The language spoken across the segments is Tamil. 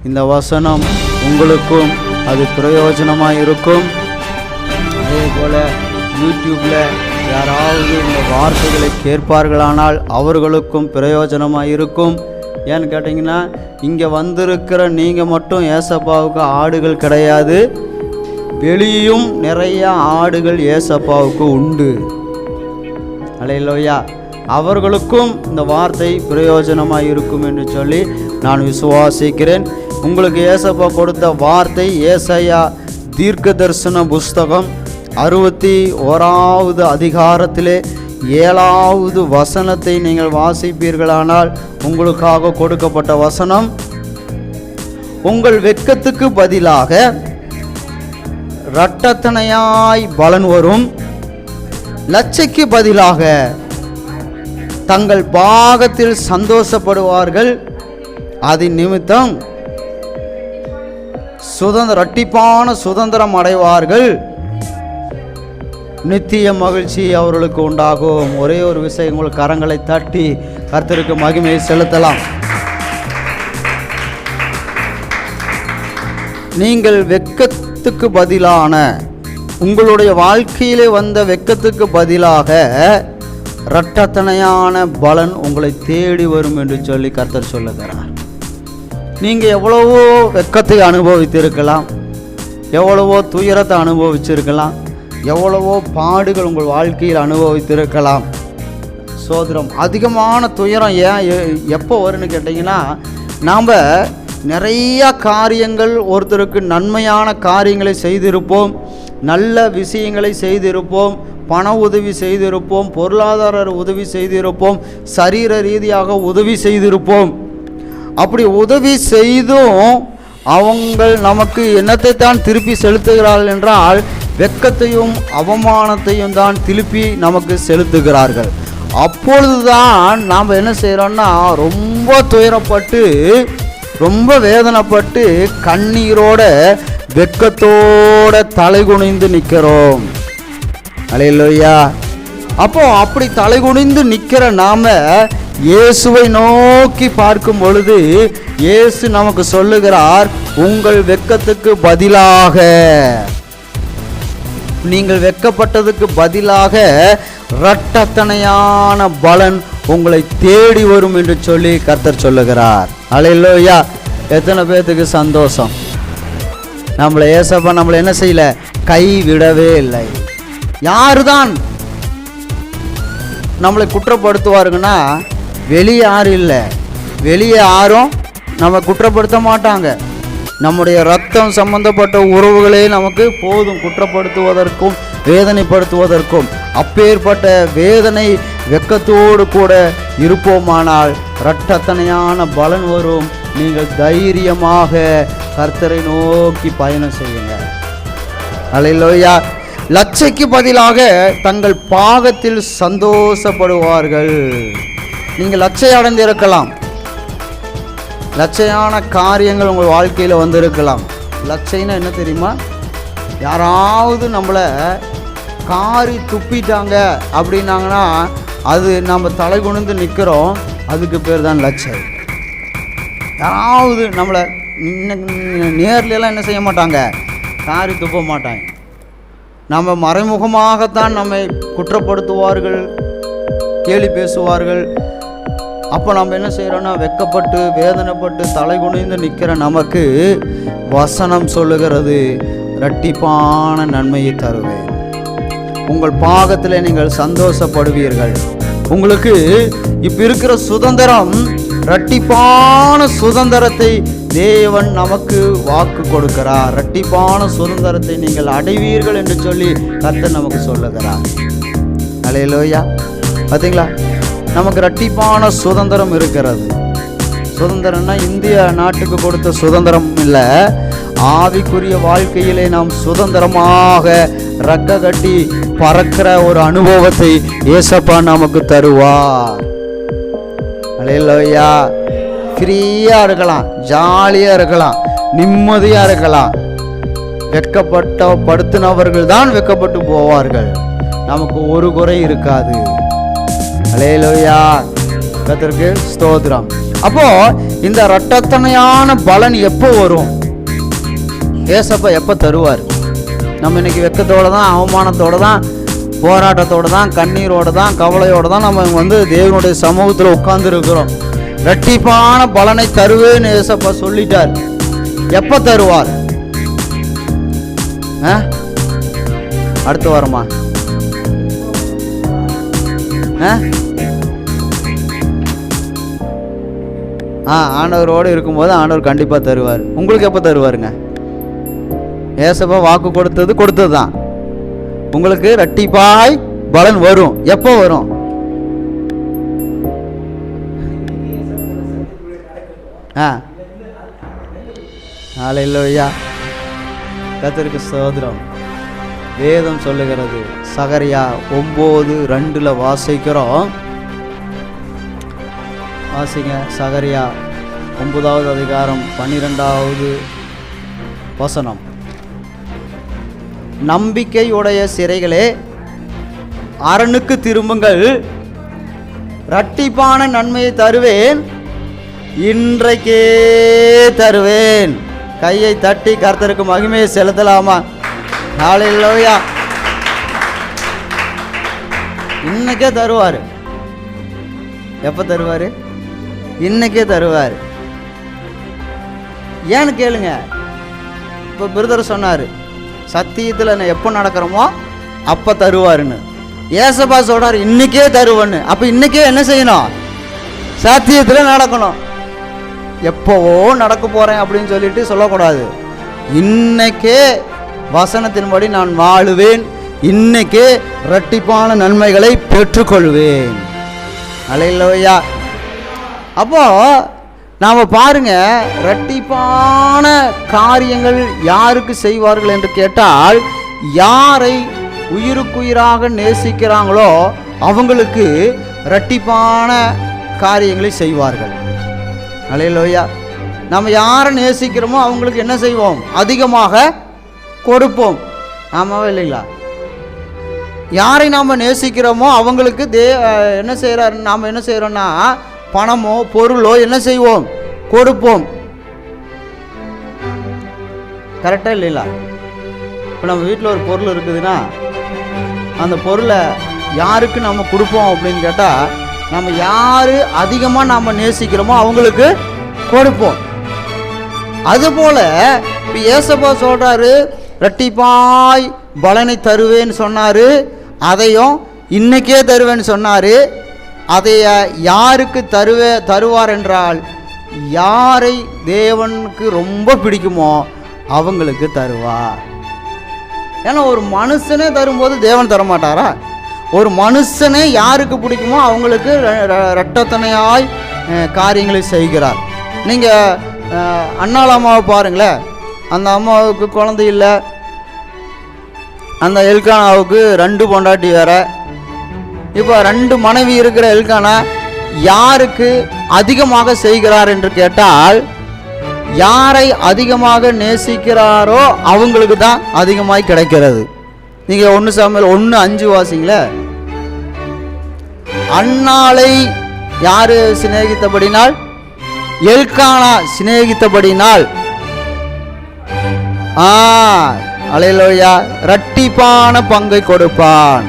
இந்த வசனம் உங்களுக்கும் அது பிரயோஜனமாக இருக்கும். அதே போல் யூடியூப்பில் யாராவது இந்த வார்த்தைகளை கேட்பார்களானால் அவர்களுக்கும் பிரயோஜனமாக இருக்கும். ஏன்னு கேட்டிங்கன்னா, இங்கே வந்திருக்கிற நீங்கள் மட்டும் ஏசப்பாவுக்கு ஆடுகள் கிடையாது, வெளியும் நிறைய ஆடுகள் ஏசப்பாவுக்கு உண்டு. அல்லேலூயா. அவர்களுக்கும் இந்த வார்த்தை பிரயோஜனமாக இருக்கும் என்று சொல்லி நான் விசுவாசிக்கிறேன். உங்களுக்கு ஏசப்பா கொடுத்த வார்த்தை ஏசாயா தீர்க்க தரிசன புஸ்தகம் 61வது அதிகாரத்திலே 7வது வசனத்தை நீங்கள் வாசிப்பீர்களானால் உங்களுக்காக கொடுக்கப்பட்ட வசனம், உங்கள் வெட்கத்துக்கு பதிலாக இரட்டத்தனையாய் பலன் வரும், லட்சைக்கு பதிலாக தங்கள் பாகத்தில் சந்தோஷப்படுவார்கள், அதன் நிமித்தம் இரட்டிப்பான சுதந்திரம் அடைவார்கள், நித்திய மகிழ்ச்சி அவர்களுக்கு உண்டாகும். ஒரே ஒரு விஷயம், உங்கள் கரங்களை தட்டி கர்த்தருக்கு மகிமையை செலுத்தலாம். நீங்கள் வெட்கத்துக்கு பதிலான, உங்களுடைய வாழ்க்கையிலே வந்த வெட்கத்துக்கு பதிலாக இரட்டத்தனையான பலன் உங்களை தேடி வரும் என்று சொல்லி கர்த்தர் சொல்லுகிறார். நீங்கள் எவ்வளவோ வெட்கத்தை அனுபவித்திருக்கலாம், எவ்வளவோ துயரத்தை அனுபவிச்சிருக்கலாம், எவ்வளவோ பாடுகள் உங்கள் வாழ்க்கையில் அனுபவித்திருக்கலாம். சோதரம், அதிகமான துயரம் எப்போ வரும்னு கேட்டிங்கன்னா, நாம் நிறையா காரியங்கள், ஒருத்தருக்கு நன்மையான காரியங்களை செய்திருப்போம், நல்ல விஷயங்களை செய்திருப்போம், பண உதவி செய்திருப்போம், பொருளாதார உதவி செய்திருப்போம், சரீர ரீதியாக உதவி செய்திருப்போம். அப்படி உதவி செய்தும் அவங்கள் நமக்கு என்னத்தை தான் திருப்பி செலுத்துகிறார்கள் என்றால், வெட்கத்தையும் அவமானத்தையும் தான் திருப்பி நமக்கு செலுத்துகிறார்கள். அப்பொழுதுதான் நாம் என்ன செய்கிறோம்னா, ரொம்ப துயரப்பட்டு, ரொம்ப வேதனைப்பட்டு, கண்ணீரோட வெட்கத்தோட தலைகுனிந்து நிற்கிறோம். அல்லேலூயா. அப்போ அப்படி தலைகுனிந்து நிற்கிற நாம இயேசுவை நோக்கி பார்க்கும் பொழுது இயேசு நமக்கு சொல்லுகிறார், உங்கள் வெட்கத்துக்கு பதிலாக, நீங்கள் வெட்கப்பட்டதுக்கு பதிலாக இரட்டத்தனையான பலன் உங்களை தேடி வரும் என்று சொல்லி கர்த்தர் சொல்லுகிறார். அல்லேலூயா. எத்தனை பேர்த்துக்கு சந்தோஷம்? நம்மளை ஏசப்பா நம்மளை என்ன செய்யல, கை விடவே இல்லை. யாருதான் நம்மளை குற்றப்படுத்துவாருங்கன்னா, வெளியே யாரும் இல்லை, வெளியே யாரும் நம்ம குற்றப்படுத்த மாட்டாங்க. நம்முடைய ரத்தம் சம்பந்தப்பட்ட உறவுகளே நமக்கு போதும் குற்றப்படுத்துவதற்கும் வேதனைப்படுத்துவதற்கும். அப்பேற்பட்ட வேதனை வெட்கத்தோடு கூட இருப்போமானால் இரட்டத்தனையான பலன் வரும். நீங்கள் தைரியமாக கர்த்தரை நோக்கி பயணம் செய்யுங்க. அல்லேலூயா. லட்சைக்கு பதிலாக தங்கள் பாகத்தில் சந்தோஷப்படுவார்கள். நீங்கள் லட்சை அடைந்திருக்கலாம், லட்சையான காரியங்கள் உங்கள் வாழ்க்கையில் வந்திருக்கலாம். லட்சைன்னா என்ன தெரியுமா? யாராவது நம்மளை காரி துப்பிட்டாங்க அப்படின்னாங்கன்னா, அது நம்ம தலை குனிந்து நிற்கிறோம், அதுக்கு பேர் தான் லட்சை. யாராவது நம்மளை நேர்லாம் என்ன செய்ய மாட்டாங்க, காரி துப்ப மாட்டாங்க. நம்ம மறைமுகமாகத்தான் நம்மை குற்றப்படுத்துவார்கள், கேலி பேசுவார்கள். அப்போ நம்ம என்ன செய்கிறோன்னா, வெட்கப்பட்டு வேதனைப்பட்டு தலை குனிந்து நிற்கிற நமக்கு வசனம் சொல்லுகிறது, இரட்டிப்பான நன்மையை தருவேன், உங்கள் பாகத்தில் நீங்கள் சந்தோஷப்படுவீர்கள். உங்களுக்கு இப்போ இருக்கிற சுதந்திரம், இரட்டிப்பான சுதந்திரத்தை தேவன் நமக்கு வாக்கு கொடுக்கிறார். இரட்டிப்பான சுதந்திரத்தை நீங்கள் அடைவீர்கள் என்று சொல்லி கர்த்தர் நமக்கு சொல்லுகிறார். அல்லேலூயா. பார்த்தீங்களா, நமக்கு இரட்டிப்பான சுதந்திரம் இருக்கிறது. சுதந்திரம்னா இந்திய நாட்டுக்கு கொடுத்த சுதந்திரம் இல்லை, ஆவிக்குரிய வாழ்க்கையிலே நாம் சுதந்திரமாக ரெக்க கட்டி பறக்கிற ஒரு அனுபவத்தை ஏசப்பா நமக்கு தருவார். அல்லேலூயா. ஃப்ரீயாக இருக்கலாம், ஜாலியாக இருக்கலாம், நிம்மதியாக இருக்கலாம். படுத்தினவர்கள் தான் வெட்கப்பட்டு போவார்கள். நமக்கு ஒரு குறை இருக்காது. அல்லேலூயா. கர்த்தருக்கு ஸ்தோத்திரம். அப்போ இந்த இரட்டத்தனையான பலன் எப்போ வரும்? ஏசப்பா எப்போ தருவார்? நம்ம இன்னைக்கு வெக்கத்தோடு தான், அவமானத்தோடு தான், போராட்டத்தோடு தான், கண்ணீரோடு தான், கவலையோடு தான் நம்ம தேவனுடைய சமூகத்தில் உட்கார்ந்து இருக்கிறோம். இரட்டிப்பான பலனை தருவேன்னு ஏசப்பா சொல்லிட்டார். எப்போ தருவார்? அடுத்த வாரமா? ஆண்டவரோடு இருக்கும்போது ஆண்டவர் கண்டிப்பாக தருவார். உங்களுக்கு எப்போ தருவாருங்க? ஏசப்பா வாக்கு கொடுத்தது தான். உங்களுக்கு இரட்டிப்பாய் பலன் வரும். எப்போ வரும்? ஹல்லேலூயா, கர்த்தருக்கு ஸ்தோத்திரம். வேதம் சொல்லுகிறது, சகரியா 9:2 வாசிக்கிறோம். வாசிங்க, சகரியா 9வது அதிகாரம் 12வது வசனம். நம்பிக்கையுடைய சிறைகளே, அரணுக்கு திரும்புங்கள், இரட்டிப்பான நன்மையை தருவேன், இன்றைக்கே தருவேன். கையை தட்டி கர்த்தருக்கு மகிமையை செலுத்தலாமா? ஹல்லேலூயா. இன்னைக்கே தருவார். எப்போ தருவார்? இன்னைக்கே தருவார். ஏன்னு கேளுங்க. இப்போ பிரதர் சொன்னார், சத்தியத்தில் எப்போ நடக்கிறோமோ அப்போ தருவாருன்னு. ஏசப்பா சொல்கிறார் இன்னைக்கே தருவேன்னு. அப்போ இன்னைக்கே என்ன செய்யணும்? சத்தியத்தில் நடக்கணும். எப்போவோ நடக்க போகிறேன் அப்படின்னு சொல்லிட்டு சொல்லக்கூடாது. இன்னைக்கே வசனத்தின்படி நான் வாழுவேன், இன்னைக்கே இரட்டிப்பான நன்மைகளை பெற்றுக்கொள்வேன். ஹல்லேலூயா. அப்போ நாம் பாருங்க, இரட்டிப்பான காரியங்கள் யாருக்கு செய்வார்கள் என்று கேட்டால், யாரை உயிருக்குயிராக நேசிக்கிறாங்களோ அவங்களுக்கு இரட்டிப்பான காரியங்களை செய்வார்கள். ஹல்லேலூயா. நம்ம யாரை நேசிக்கிறோமோ அவங்களுக்கு என்ன செய்வோம்? அதிகமாக கொடுப்போம். ஆமாவா இல்லைங்களா? யாரை நாம் நேசிக்கிறோமோ அவங்களுக்கு என்ன செய்கிறார்? நாம் என்ன செய்கிறோன்னா, பணமோ பொருளோ என்ன செய்வோம்? கொடுப்போம். கரெக்டாக இல்லைங்களா? இப்போ நம்ம வீட்டில் ஒரு பொருள் இருக்குதுன்னா அந்த பொருளை யாருக்கு நம்ம கொடுப்போம் அப்படின்னு கேட்டால், நம்ம யார் அதிகமாக நாம் நேசிக்கிறோமோ அவங்களுக்கு கொடுப்போம். அதுபோல் இப்போ ஏசப்பா சொல்கிறாரு, இரட்டிப்பாய் பலனை தருவேன்னு சொன்னார். அதையும் இன்னைக்கே தருவேன்னு சொன்னார். அதை யாருக்கு தருவார் என்றால், யாரை தேவனுக்கு ரொம்ப பிடிக்குமோ அவங்களுக்கு தருவார். ஏன்னா ஒரு மனுஷனே தரும்போது தேவன் தரமாட்டாரா? ஒரு மனுஷனே யாருக்கு பிடிக்குமோ அவங்களுக்கு இரட்டத்தனையாய் காரியங்களை செய்கிறார். நீங்கள் அண்ணாள் அம்மாவை பாருங்களேன். அந்த அம்மாவுக்கு குழந்தை இல்லை. அந்த எல்கானாவுக்கு 2 பொண்டாட்டி வேற. இப்போ 2 மனைவி இருக்கிற எல்கானா யாருக்கு அதிகமாக செய்கிறார் என்று கேட்டால், யாரை அதிகமாக நேசிக்கிறாரோ அவங்களுக்கு தான் அதிகமாய் கிடைக்கிறது. நீங்கள் 1 சாமுவேல் 1:5 வாசிங்களே. அன்னாளை யாரு சிநேகித்தபடினால்? எல்கானா சிநேகித்தபடினால் ஹல்லேலூயா, இரட்டிப்பான பங்கை கொடுப்பான்.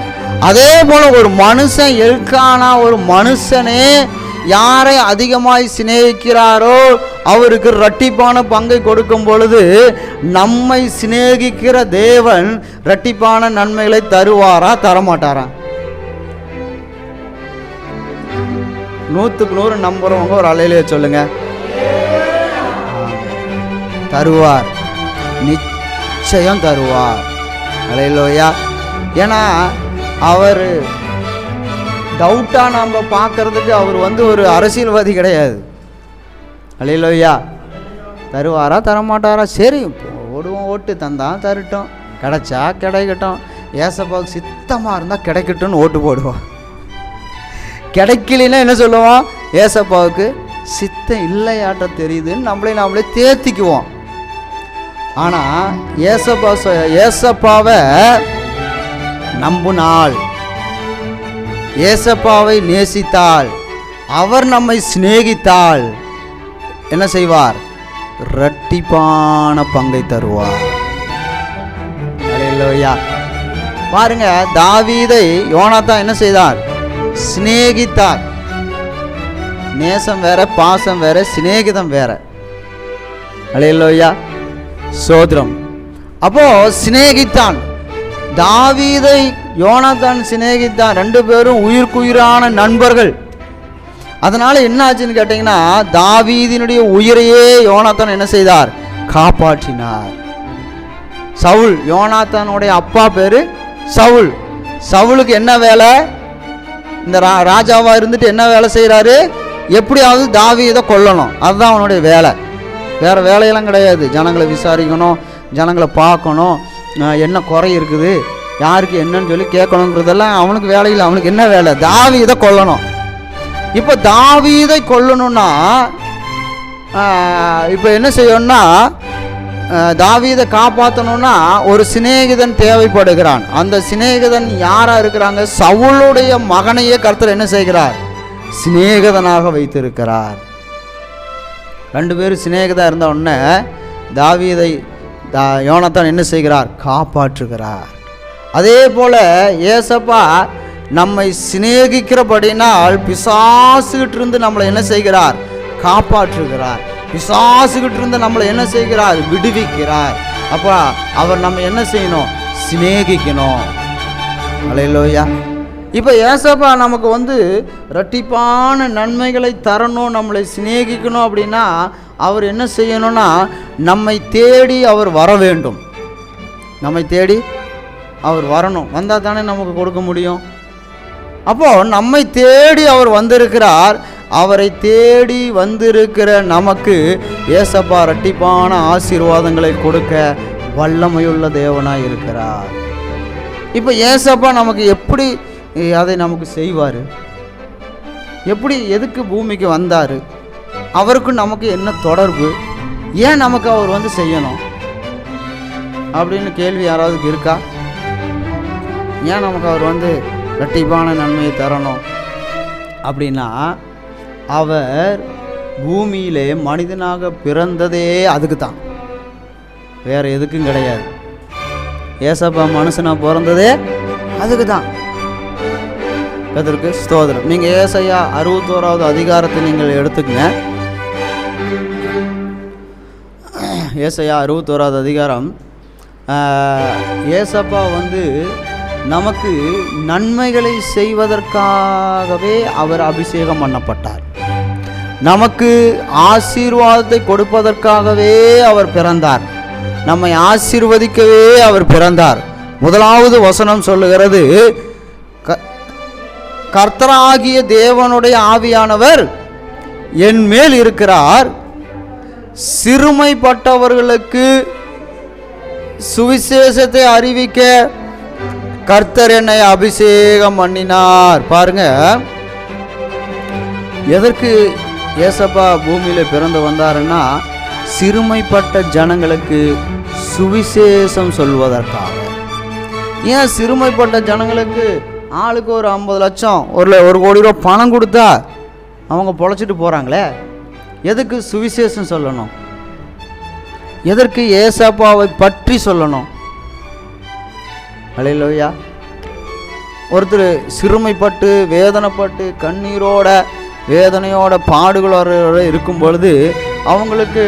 அதே போல ஒரு மனுஷன், எல்கானா ஒரு மனுஷனே யாரை அதிகமாய் சிநேகிக்கிறாரோ அவருக்கு இரட்டிப்பான பங்கை கொடுக்கும் பொழுது, நம்மை சிநேகிக்கிற தேவன் இரட்டிப்பான நன்மைகளை தருவாரா தரமாட்டாரா? 100க்கு 100 நம்புறவங்க ஒரு அலையிலேயே சொல்லுங்க. தருவார், நிச்சயம் தருவார். ஹல்லேலூயா. ஏன்னா அவர் டவுட்டாக நம்ம பார்க்கறதுக்கு அவர் ஒரு அரசியல்வாதி கிடையாது. ஹல்லேலூயா. தருவாரா தரமாட்டாரா? சரி ஓடுவோம், ஓட்டு தந்தான் தரட்டும், கிடைச்சா கிடைக்கட்டும், ஏசப்பாவுக்கு சித்தமாக இருந்தால் கிடைக்கட்டும்னு ஓட்டு போடுவோம். கிடைக்கலன்னா என்ன சொல்லுவோம்? ஏசப்பாவுக்கு சித்தம் இல்லையாட்ட தெரியுதுன்னு நம்மளே தேர்த்திக்குவோம். ஆனால் ஏசப்பாவை நம்பினால், ஏசப்பாவை நேசித்தால், அவர் நம்மை சிநேகித்தால் என்ன செய்வார்? இரட்டிப்பான பங்கை தருவார். அல்லேலூயா. பாருங்க, தாவீதை யோனாத்தான் என்ன செய்தார்? சிநேகித்தார். நேசம் வேற, பாசம் வேற, சிநேகிதம் வேற. அல்லேலூயா, சோத்ரம். அப்போ சிநேகித்தான். தாவீதை யோனாத்தான் சிநேகித்தான். 2 பேரும் உயிர்க்குயிரான நண்பர்கள். அதனால என்ன ஆச்சுன்னு கேட்டீங்கன்னா, தாவீதினுடைய உயிரையே யோனாத்தான் என்ன செய்தார்? காப்பாற்றினார். சவுல், யோனாத்தானுடைய அப்பா பேரு சவுல். சவுலுக்கு என்ன வேலை? இந்த ராஜாவா இருந்துட்டு என்ன வேலை செய்யறாரு? எப்படியாவது தாவீதை கொல்லணும். அதுதான் அவனுடைய வேலை. வேற வேலையெல்லாம் கிடையாது. ஜனங்களை விசாரிக்கணும், ஜனங்களை பார்க்கணும், என்ன குறை இருக்குது, யாருக்கு என்னன்னு சொல்லி கேட்கணுங்கிறதெல்லாம் அவனுக்கு வேலையில். அவனுக்கு என்ன வேலை? தாவீதை கொல்லணும். இப்போ தாவீதை கொல்லணும்னா இப்போ என்ன செய்யணும்னா, தாவீதை காப்பாற்றணும்னா ஒரு சிநேகிதன் தேவைப்படுகிறான். அந்த சிநேகிதன் யாரா இருக்கிறாங்க? சவுளுடைய மகனையே கர்த்தர் என்ன செய்கிறார்? சிநேகிதனாக வைத்திருக்கிறார். 2 பேரும் சிநேகிதா இருந்த உடனே தாவீதை யோனாத்தான் என்ன செய்கிறார்? காப்பாற்றுகிறார். அதே போல ஏசப்பா நம்மை சிநேகிக்கிறபடினால் பிசாசுகிட்ட இருந்து நம்மளை என்ன செய்கிறார்? காப்பாற்றுகிறார். பிசாசுகிட்ட இருந்து நம்மளை என்ன செய்கிறார்? விடுவிக்கிறார். அப்ப அவர் நம்ம என்ன செய்யணும்? சிநேகிக்கணும். அல்லேலூயா. இப்போ ஏசப்பா நமக்கு இரட்டிப்பான நன்மைகளை தரணும், நம்மளை சிநேகிக்கணும் அப்படின்னா அவர் என்ன செய்யணும்னா, நம்மை தேடி அவர் வர வேண்டும். நம்மை தேடி அவர் வரணும். வந்தால் தானே நமக்கு கொடுக்க முடியும். அப்போது நம்மை தேடி அவர் வந்திருக்கிறார். அவரை தேடி வந்திருக்கிற நமக்கு ஏசப்பா இரட்டிப்பான ஆசீர்வாதங்களை கொடுக்க வல்லமையுள்ள தேவனாய் இருக்கிறார். இப்போ ஏசப்பா நமக்கு எப்படி அதை நமக்கு செய்வார்? எப்படி, எதுக்கு பூமிக்கு வந்தார்? அவருக்கும் நமக்கு என்ன தொடர்பு? ஏன் நமக்கு அவர் செய்யணும் அப்படின்னு கேள்வி யாராவது இருக்கா? ஏன் நமக்கு அவர் இரட்டிப்பான நன்மையை தரணும் அப்படின்னா, அவர் பூமியிலே மனிதனாக பிறந்ததே அதுக்கு தான், வேற எதுக்கும் கிடையாது. ஏசப்பா மனுஷனாக பிறந்ததே அதுக்கு தான். அதற்கு ஸ்தோத்திரம். நீங்கள் ஏசாயா 61வது அதிகாரத்தை நீங்கள் எடுத்துக்கங்க. ஏசாயா 61வது அதிகாரம். ஏசப்பா நமக்கு நன்மைகளை செய்வதற்காகவே அவர் அபிஷேகம் பண்ணப்பட்டார். நமக்கு ஆசீர்வாதத்தை கொடுப்பதற்காகவே அவர் பிறந்தார். நம்மை ஆசீர்வதிக்கவே அவர் பிறந்தார். 1வது வசனம் சொல்லுகிறது, கர்த்தராகிய தேவனுடைய ஆவியானவர் என் மேல் இருக்கிறார், சிறுமைப்பட்டவர்களுக்கு சுவிசேஷத்தை அறிவிக்க கர்த்தர் என்னை அபிஷேகம் பண்ணினார். பாருங்க, எதற்கு ஏசப்பா பூமியில பிறந்து வந்தாருன்னா, சிறுமைப்பட்ட ஜனங்களுக்கு சுவிசேஷம் சொல்வதற்காக. ஏன் சிறுமைப்பட்ட ஜனங்களுக்கு ஆளுக்கு ஒரு 50 லட்சம், 1 கோடி ரூபா பணம் கொடுத்தா அவங்க பொழைச்சிட்டு போகிறாங்களே, எதுக்கு சுவிசேஷம் சொல்லணும்? எதற்கு ஏசப்பாவை பற்றி சொல்லணும்? அல்லேலூயா. ஒருத்தர் சிறுமைப்பட்டு வேதனைப்பட்டு கண்ணீரோட வேதனையோட பாடுகளோட இருக்கும் பொழுது, அவங்களுக்கு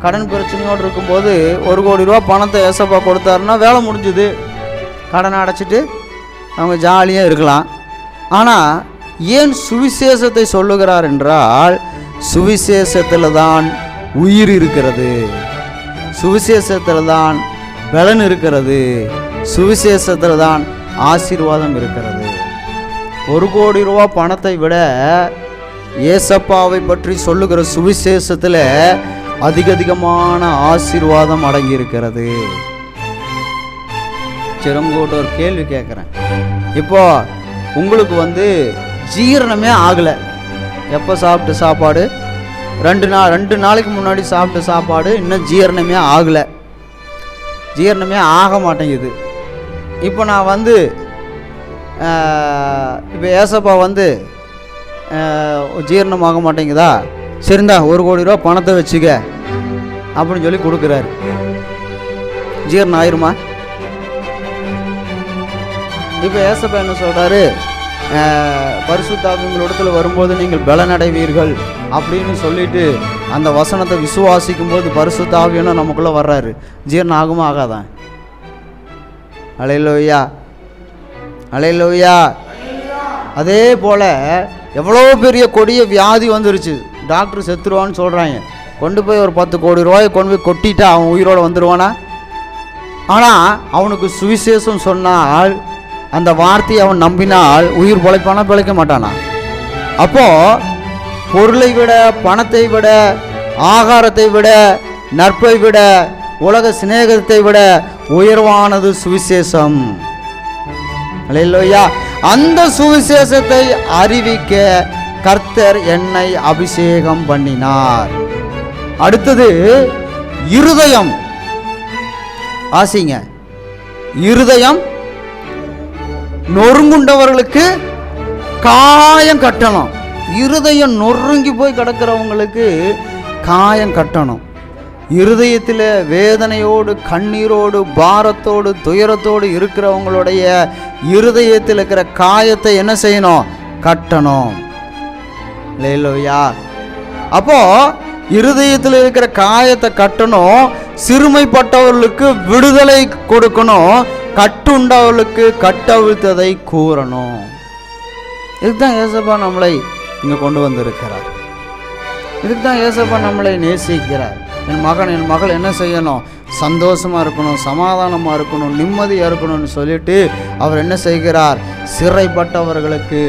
கடன் பிரச்சனையோடு இருக்கும்போது 1 கோடி ரூபா பணத்தை ஏசப்பா கொடுத்தாருன்னா வேலை முடிஞ்சுது, கடனை அடைச்சிட்டு அவங்க ஜாலியாக இருக்கலாம். ஆனால் ஏன் சுவிசேஷத்தை சொல்லுகிறார் என்றால், சுவிசேஷத்தில் தான் உயிர் இருக்கிறது, சுவிசேஷத்தில் தான் பலன் இருக்கிறது, சுவிசேஷத்தில் தான் ஆசீர்வாதம் இருக்கிறது. 1 கோடி ரூபா பணத்தை விட ஏசப்பாவை பற்றி சொல்லுகிற சுவிசேஷத்தில் அதிகமான ஆசீர்வாதம் அடங்கி இருக்கிறது. சரி, உங்கள்கிட்ட ஒரு கேள்வி கேட்குறேன். இப்போ உங்களுக்கு ஜீரணமே ஆகலை. எப்போ சாப்பிட்ட சாப்பாடு, 2 நாளைக்கு முன்னாடி சாப்பிட்ட சாப்பாடு இன்னும் ஜீரணமே ஆகலை, ஜீரணமே ஆக மாட்டேங்குது. இப்போ நான் இப்போ ஏசப்பா ஜீரணம் ஆக மாட்டேங்குதா, சரிந்தா 1 கோடி ரூபா பணத்தை வச்சுக்க அப்படின்னு சொல்லி கொடுக்குறாரு. ஜீரணம் ஆயிருமா? இப்போ ஏசப்பா என்ன சொல்கிறாரு, பரிசுத்த ஆவி உங்களிடத்தில் வரும்போது நீங்கள் பலனடைவீர்கள் அப்படின்னு சொல்லிட்டு அந்த வசனத்தை விசுவாசிக்கும் போது பரிசுத்த ஆவியான நமக்குள்ளே வர்றாரு. ஜீரணம் ஆகுமா ஆகாதான்? அல்லேலூயா, அல்லேலூயா. அதே போல் எவ்வளோ பெரிய கொடிய வியாதி வந்துருச்சு, டாக்டர் செத்துருவான்னு சொல்கிறாங்க. கொண்டு போய் ஒரு 10 கோடி ரூபாயை கொண்டு போய் கொட்டிட்டா அவன் உயிரோடு வந்துடுவானா? ஆனால் அவனுக்கு சுவிசேஷம் சொன்னால், அந்த வார்த்தையை அவன் நம்பினால் உயிர் பிழைப்பானா பிழைக்க மாட்டானா? அப்போது பொருளை விட, பணத்தை விட, ஆகாரத்தை விட, நட்பை விட, உலக சிநேகத்தை விட உயர்வானது சுவிசேஷம். அல்லேலூயா. அந்த சுவிசேஷத்தை அறிவிக்க கர்த்தர் என்னை அபிஷேகம் பண்ணினார். அடுத்தது இருதயம். ஆசிங்க, இருதயம் நொறுங்குண்டவர்களுக்கு காயம் கட்டணும். இருதயம் நொறுங்கி போய் கிடக்கிறவங்களுக்கு காயம் கட்டணும். இருதயத்தில் வேதனையோடு, கண்ணீரோடு, பாரத்தோடு, துயரத்தோடு இருக்கிறவங்களுடைய இருதயத்தில் இருக்கிற காயத்தை என்ன செய்யணும்? கட்டணும். அல்லேலூயா. அப்போ இருதயத்தில் இருக்கிற காயத்தை கட்டணும். சிறுமைப்பட்டவர்களுக்கு விடுதலை கொடுக்கணும். கட்டுண்டவர்களுக்கு கட்டவிழ்த்ததை கூறணும். இதுதான் ஏசப்பா நம்மளை இங்கே கொண்டு வந்திருக்கிறார். இதுக்கு தான் ஏசப்பா நம்மளை நேசிக்கிறார். என் மகன், என் மகள் என்ன செய்யணும்? சந்தோஷமாக இருக்கணும், சமாதானமாக இருக்கணும், நிம்மதியாக இருக்கணும்னு சொல்லிட்டு அவர் என்ன செய்கிறார்? சிறைப்பட்டவர்களுக்கு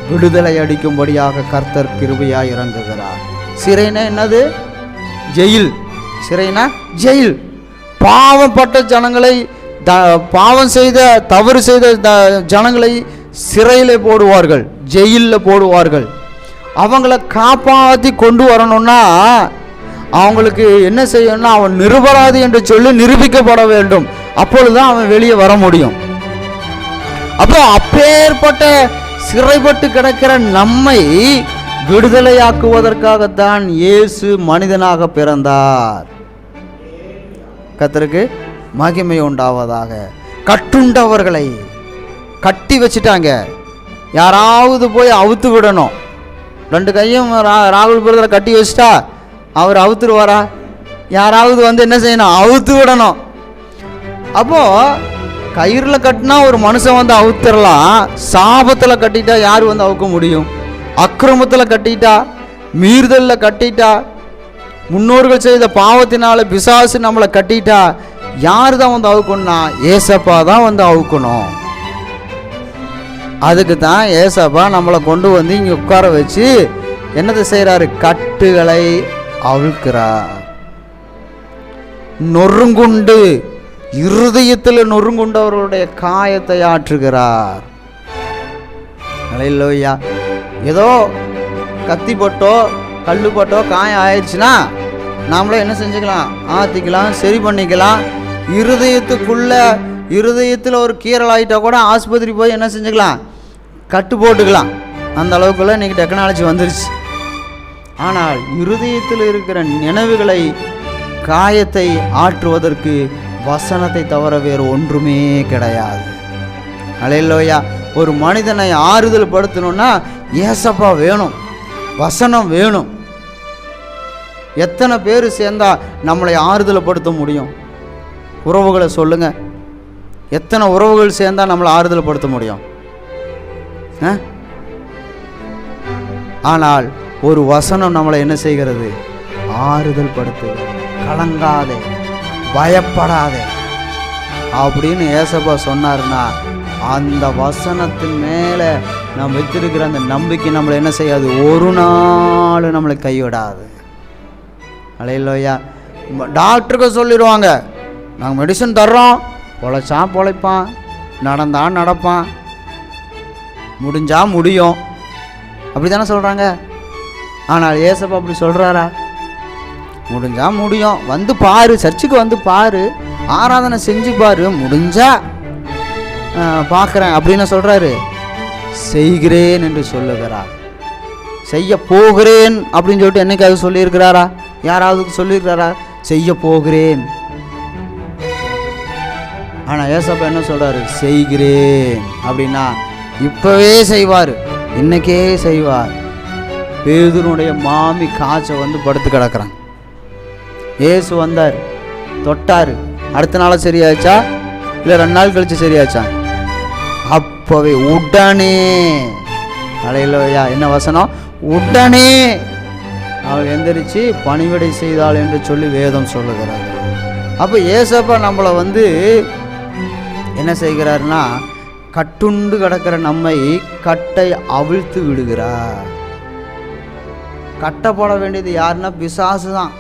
விடுதலை அடிக்கும்படியாக கர்த்தர் கிருபையாக இறங்குகிறார். சிறைனா என்னது? ஜெயில். சிறைனா ஜெயில். பாவப்பட்ட ஜனங்களை, பாவம் செய்த, தவறு செய்த ஜனங்களை சிறையில் போடுவார்கள், ஜெயிலில் போடுவார்கள். அவங்கள காப்பாற்றி கொண்டு வரணும்னா அவங்களுக்கு என்ன செய்யணும்னா, அவன் நிரபராதி என்று சொல்லி நிரூபிக்கப்பட வேண்டும். அப்பொழுதுதான் அவன் வெளியே வர முடியும். அப்போ அப்பேற்பட்ட சிறைப்பட்டு கிடக்கிற நம்மை விடுதலையாக்குவதற்காகத்தான் இயேசு மனிதனாக பிறந்தார். கர்த்தருக்கு மகிமை உண்டாவதாக. கட்டுண்டவர்களை கட்டி வச்சுட்டாங்க. யாராவது போய் அவுத்து விடணும். 2 கையும் ராகுல் பிரதரை கட்டி வச்சுட்டா அவர் அவுத்துருவாரா? யாராவது வந்து என்ன செய்யணும்? அவுத்து விடணும். அப்போது கயிறில் கட்டினா ஒரு மனுஷன் வந்து அவுத்துடலாம். சாபத்தில் கட்டிட்டா யார் வந்து அவுக்க முடியும்? அக்கிரமத்தில் கட்டிட்டா, மீறுதலில் கட்டிட்டா, முன்னோர்கள் செய்த பாவத்தினால பிசாசு நம்மளை கட்டிட்டா யார் தான் வந்து அவுக்கணும்னா ஏசப்பா தான் வந்து அவுக்கணும். அதுக்கு தான் ஏசப்பா நம்மளை கொண்டு வந்து இங்கே உட்கார வச்சு என்னதை செய்கிறாரு? கட்டுகளை அவிழ்க்கிறார். நொறுங்குண்டு, இருதயத்தில் நொறுங்குண்டவர்களுடைய காயத்தை ஆற்றுகிறார். அல்லேலூயா. ஏதோ கத்தி போட்டோ கல் போட்டோ காயம் ஆயிடுச்சுன்னா நாமளே என்ன செஞ்சுக்கலாம்? ஆற்றிக்கலாம், சரி பண்ணிக்கலாம். இருதயத்தில் ஒரு கீரல் ஆகிட்டா கூட ஆஸ்பத்திரி போய் என்ன செஞ்சுக்கலாம்? கட்டு போட்டுக்கலாம். அந்த அளவுக்குள்ள இன்றைக்கி டெக்னாலஜி வந்துருச்சு. ஆனால் இருதயத்தில் இருக்கிற நினைவுகளை, காயத்தை ஆற்றுவதற்கு வசனத்தை தவிர வேறு ஒன்றுமே கிடையாது. அல்லேலூயா. ஒரு மனிதனை ஆறுதல் படுத்தணும்னா ஏசப்பா வேணும், வசனம் வேணும். எத்தனை பேர் சேர்ந்தா நம்மளை ஆறுதல் படுத்த முடியும்? உறவுகளை சொல்லுங்க. எத்தனை உறவுகள் சேர்ந்தா நம்மளை ஆறுதல் படுத்த முடியும்? ஆனால் ஒரு வசனம் நம்மளை என்ன செய்கிறது? ஆறுதல் படுத்துகிறது. கலங்காதே, பயப்படாதே அப்படின்னு ஏசப்பா சொன்னார்னா அந்த வசனத்தின் மேலே நாம் வைத்திருக்கிற அந்த நம்பிக்கை நம்மளை என்ன செய்யாது? ஒரு நாள் நம்மளை கைவிடாது. அல்லேலூயா. டாக்டருக்கு சொல்லிடுவாங்க, நாங்கள் மெடிசன் தர்றோம், பொழைச்சா பொழைப்பான், நடந்தான் நடப்பான், முடிஞ்சா முடியும், அப்படி தானே சொல்கிறாங்க. ஆனால் ஏசப்பா அப்படி சொல்கிறாரா? முடிஞ்சா முடியும், வந்து பாரு, சர்ச்சுக்கு வந்து பாரு, ஆராதனை செஞ்சு பாரு, முடிஞ்சா பார்க்குறேன் அப்படின்னு சொல்கிறாரு? செய்கிறேன் என்று சொல்லுகிறார். செய்ய போகிறேன் அப்படின்னு சொல்லிட்டு என்னைக்காவது சொல்லியிருக்கிறாரா? யாராவது சொல்லியிருக்கிறாரா? செய்ய போகிறேன். ஆனால் ஏசப்பா என்ன சொல்கிறாரு? செய்கிறேன். அப்படின்னா இப்போவே செய்வார், இன்னைக்கே செய்வார். பேதுருனுடைய மாமி காய்ச்ச வந்து படுத்து கிடக்குறான். ஏசு வந்தார், தொட்டார். அடுத்த நாள் சரியாச்சா இல்லை 2 நாள் கழிச்சு சரியாச்சா? அப்போவே உடனே. அலையிலோயா, என்ன வசனம்? உடனே அவள் எந்திரிச்சு பணிவிடை செய்தாள் என்று சொல்லி வேதம் சொல்லுகிறது. அப்போ ஏசப்பா நம்மளை வந்து என்ன செய்கிறார்னா, கட்டுண்டு கிடக்கிற நம்மை கட்டை அவிழ்த்து விடுகிறார். கட்டப்பட வேண்டியது யாருன்னா பிசாசு தான்.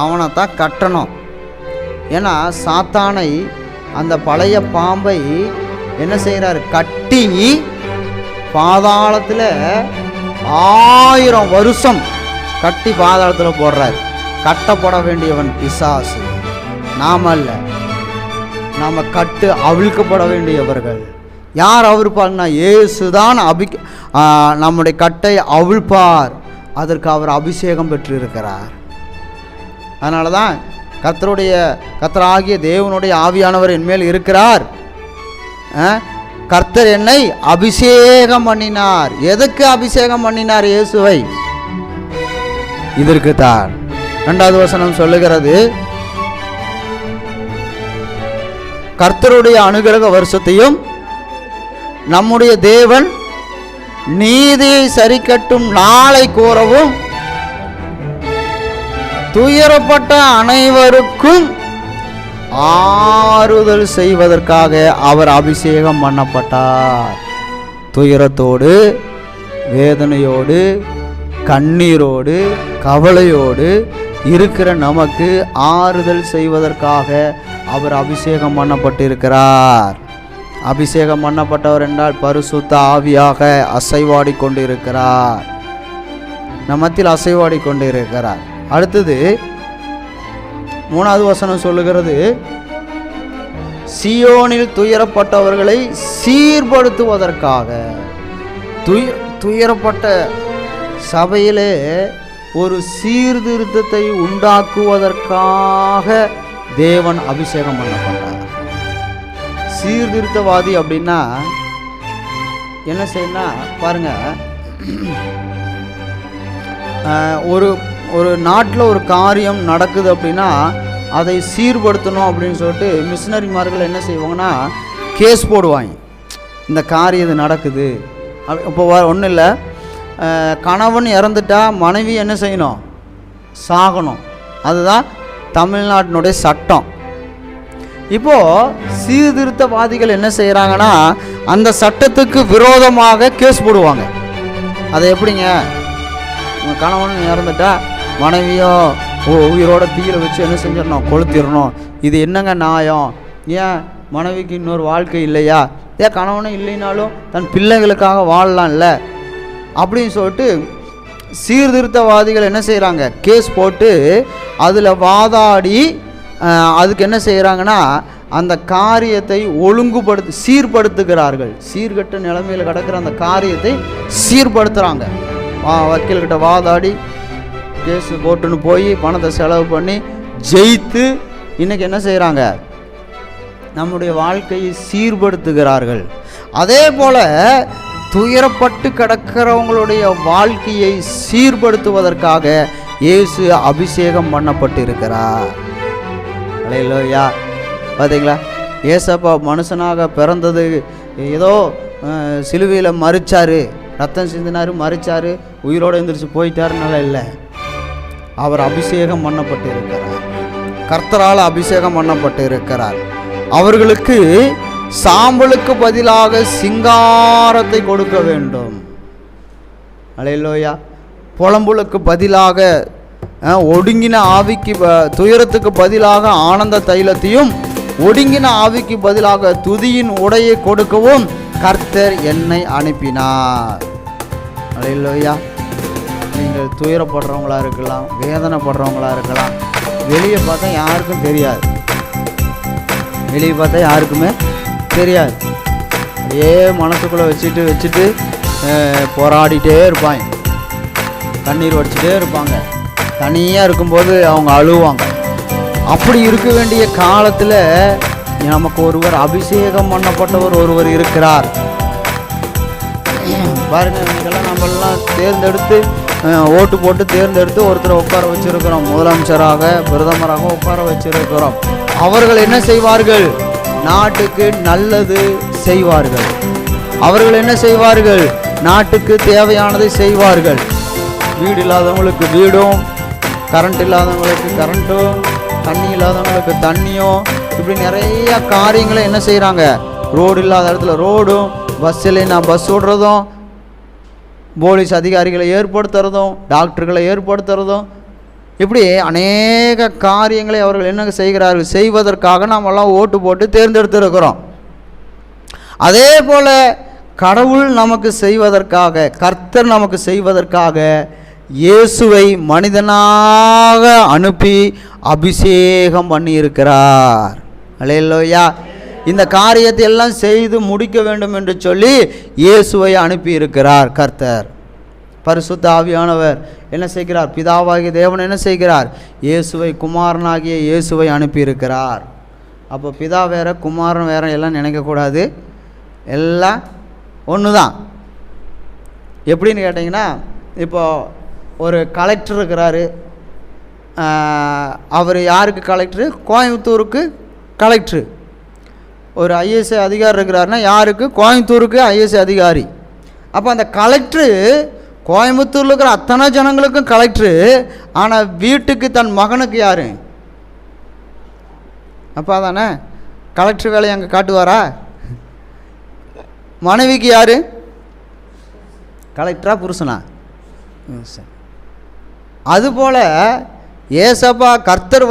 அவனை தான் கட்டணும். ஏன்னா சாத்தானை, அந்த பழைய பாம்பை என்ன செய்கிறார்? கட்டி பாதாளத்தில் 1000 வருஷம் கட்டி பாதாளத்தில் போடுறார். கட்டப்பட வேண்டியவன் பிசாசு, நாம் அல்ல. நாம் கட்டு அவிழ்க்கப்பட வேண்டியவர்கள். யார் அவிழ்ப்பார்னா இயேசுதான் நம்முடைய கட்டை அவிழ்ப்பார். அதற்கு அவர் அபிஷேகம் பெற்றிருக்கிறார். அதனால தான் கர்த்தராகிய தேவனுடைய ஆவியானவர் என்மேல் இருக்கிறார். கர்த்தர் என்னை அபிஷேகம் பண்ணினார். எதுக்கு அபிஷேகம் பண்ணினார் இயேசுவை? இதற்கு தான். 2வது வசனம் சொல்லுகிறது, கர்த்தருடைய அனுகிரக வருஷத்தையும் நம்முடைய தேவன் நீதியை சரி கட்டும் நாளை கூறவும் துயரப்பட்ட அனைவருக்கும் ஆறுதல் செய்வதற்காக அவர் அபிஷேகம் பண்ணப்பட்டார். துயரத்தோடு, வேதனையோடு, கண்ணீரோடு, கவலையோடு இருக்கிற நமக்கு ஆறுதல் செய்வதற்காக அவர் அபிஷேகம் பண்ணப்பட்டிருக்கிறார். அபிஷேகம் பண்ணப்பட்டவர் என்றால் பரிசுத்த ஆவியாக அசைவாடி கொண்டிருக்கிறார். நம்மத்தில் அசைவாடி கொண்டிருக்கிறார். அடுத்தது 3வது வசனம் சொல்லுகிறது, சியோனில் துயரப்பட்டவர்களை சீர்படுத்துவதற்காக. துயரப்பட்ட சபையிலே ஒரு சீர்திருத்தத்தை உண்டாக்குவதற்காக தேவன் அபிஷேகம் பண்ணப்பட்டார். சீர்திருத்தவாதி அப்படின்னா என்ன செய்யணும் பாருங்க. ஒரு நாட்டில் ஒரு காரியம் நடக்குது அப்படின்னா அதை சீர்படுத்தணும் அப்படின்னு சொல்லிட்டு மிஷினரிமார்கள் என்ன செய்வாங்கன்னா கேஸ் போடுவாங்க. இந்த காரியம் இது நடக்குது. இப்போ ஒன்றும் இல்லை, கணவன் இறந்துட்டா மனைவி என்ன செய்யணும்? சாகணும். அதுதான் தமிழ்நாட்டினுடைய சட்டம். இப்போது சீர்திருத்தவாதிகள் என்ன செய்கிறாங்கன்னா அந்த சட்டத்துக்கு விரோதமாக கேஸ் போடுவாங்க. அதை எப்படிங்க? உங்கள் கணவன் இறந்துட்டா மனைவியோ உயிரோட தீயில வச்சு என்ன செஞ்சிடணும்? கொளுத்திடணும். இது என்னங்க நியாயம்? ஏன் மனைவிக்கு இன்னொரு வாழ்க்கை இல்லையா? ஏன் கணவனும் இல்லைனாலும் தன் பிள்ளைகளுக்காக வாழலாம்ல அப்படின்னு சொல்லிட்டு சீர்திருத்தவாதிகள் என்ன செய்கிறாங்க? கேஸ் போட்டு அதில் வாதாடி அதுக்கு என்ன செய்கிறாங்கன்னா அந்த காரியத்தை சீர்படுத்துகிறார்கள். சீர்கட்ட நிலைமையில் கிடக்கிற அந்த காரியத்தை சீர்படுத்துகிறாங்க. வக்கீல்கிட்ட வாதாடி கேஸு போட்டுன்னு போய் பணத்தை செலவு பண்ணி ஜெயித்து இன்றைக்கி என்ன செய்கிறாங்க? நம்முடைய வாழ்க்கையை சீர்படுத்துகிறார்கள். அதே போல் துயரப்பட்டு கிடக்கிறவங்களுடைய வாழ்க்கையை சீர்படுத்துவதற்காக இயேசு அபிஷேகம் பண்ணப்பட்டு இருக்கிறார். அல்லேலூயா. பார்த்தீங்களா? ஏசப்பா மனுஷனாக பிறந்தது ஏதோ சிலுவையில் மறிச்சார், ரத்தம் சிந்தினார், மறிச்சார், உயிரோடு எந்திரிச்சு போயிட்டாருனால இல்லை. அவர் அபிஷேகம் பண்ணப்பட்டு இருக்கிறார். கர்த்தரால் அபிஷேகம் பண்ணப்பட்டு இருக்கிறார். அவர்களுக்கு சாம்பலுக்கு பதிலாக சிங்காரத்தை கொடுக்க வேண்டும். அல்லேலூயா. புலம்புலுக்கு பதிலாக ஒடுங்கின ஆவிக்கு, துயரத்துக்கு பதிலாக ஆனந்த தைலத்தையும், ஒடுங்கின ஆவிக்கு பதிலாக துதியின் உடையை கொடுக்கவும் கர்த்தர் என்னை அனுப்பினார். அல்லேலூயா. நீங்கள் துயரப்படுறவங்களா இருக்கலாம், வேதனைப்படுறவங்களா இருக்கலாம். வெளியே பார்த்தா யாருக்கும் தெரியாது. வெளியே பார்த்தா யாருக்குமே தெரியாது. அப்படியே மனசுக்குள்ளே வச்சுட்டு போராடிட்டே இருப்பாங்க. கண்ணீர் வடிச்சுட்டே இருப்பாங்க. தனியாக இருக்கும்போது அவங்க அழுவாங்க. அப்படி இருக்க வேண்டிய காலத்தில் நமக்கு ஒருவர் அபிஷேகம் பண்ணப்பட்டவர் ஒருவர் இருக்கிறார். பாருங்க, இன்றைக்கெல்லாம் நம்மளாம் தேர்ந்தெடுத்து ஓட்டு போட்டு தேர்ந்தெடுத்து ஒருத்தரை உட்கார வச்சிருக்கிறோம். முதலமைச்சராக பிரதமராக உட்கார வச்சிருக்கிறோம். அவர்கள் என்ன செய்வார்கள்? நாட்டுக்கு நல்லது செய்வார்கள். அவர்கள் என்ன செய்வார்கள்? நாட்டுக்கு தேவையானதை செய்வார்கள். வீடு இல்லாதவங்களுக்கு வீடும், கரண்ட் இல்லாதவங்களுக்கு கரண்ட்டும், தண்ணி இல்லாதவங்களுக்கு தண்ணியும், இப்படி நிறைய காரியங்களை என்ன செய்கிறாங்க? ரோடு இல்லாத இடத்துல ரோடும், பஸ் இல்லைன்னா பஸ் விடுறதும், போலீஸ் அதிகாரிகளை ஏற்படுத்துறதும், டாக்டர்களை ஏற்படுத்துறதும், இப்படி அநேக காரியங்களை அவர்கள் என்ன செய்கிறார்கள்? செய்வதற்காக நாமெல்லாம் ஓட்டு போட்டு தேர்ந்தெடுத்திருக்கிறோம். அதே போல் கடவுள் நமக்கு செய்வதற்காக, கர்த்தர் நமக்கு செய்வதற்காக இயேசுவை மனிதனாக அனுப்பி அபிஷேகம் பண்ணியிருக்கிறார். அல்லேலூயா. இந்த காரியத்தை எல்லாம் செய்து முடிக்க வேண்டும் என்று சொல்லி இயேசுவை அனுப்பி இருக்கிறார் கர்த்தர். பரிசுத்த ஆவியானவர் என்ன செய்கிறார்? பிதாவாகிய தேவன் என்ன செய்கிறார்? இயேசுவை, குமாரனாகிய இயேசுவை அனுப்பியிருக்கிறார். அப்போ பிதா வேற குமாரன் வேற எல்லாம் நினைக்கக்கூடாது, எல்லாம் ஒன்று தான். எப்படின்னு கேட்டிங்கன்னா, இப்போ ஒரு கலெக்டர் இருக்கிறாரு. அவர் யாருக்கு கலெக்டரு? கோயம்புத்தூருக்கு கலெக்டரு. ஒரு ஐஏஎஸ் அதிகாரி இருக்கிறாருன்னா யாருக்கு? கோயம்புத்தூருக்கு ஐஏஎஸ் அதிகாரி. அப்போ அந்த கலெக்டரு கோயம்புத்தூரில் இருக்கிற அத்தனை ஜனங்களுக்கும் கலெக்டரு. ஆனால் வீட்டுக்கு தன் மகனுக்கு யார்? அப்பா தானே. கலெக்டர் வேலையை அங்கே காட்டுவாரா? மனைவிக்கு யார்? கலெக்டரா புருஷனா? அதுபோல் ஏசப்பா கர்த்தர்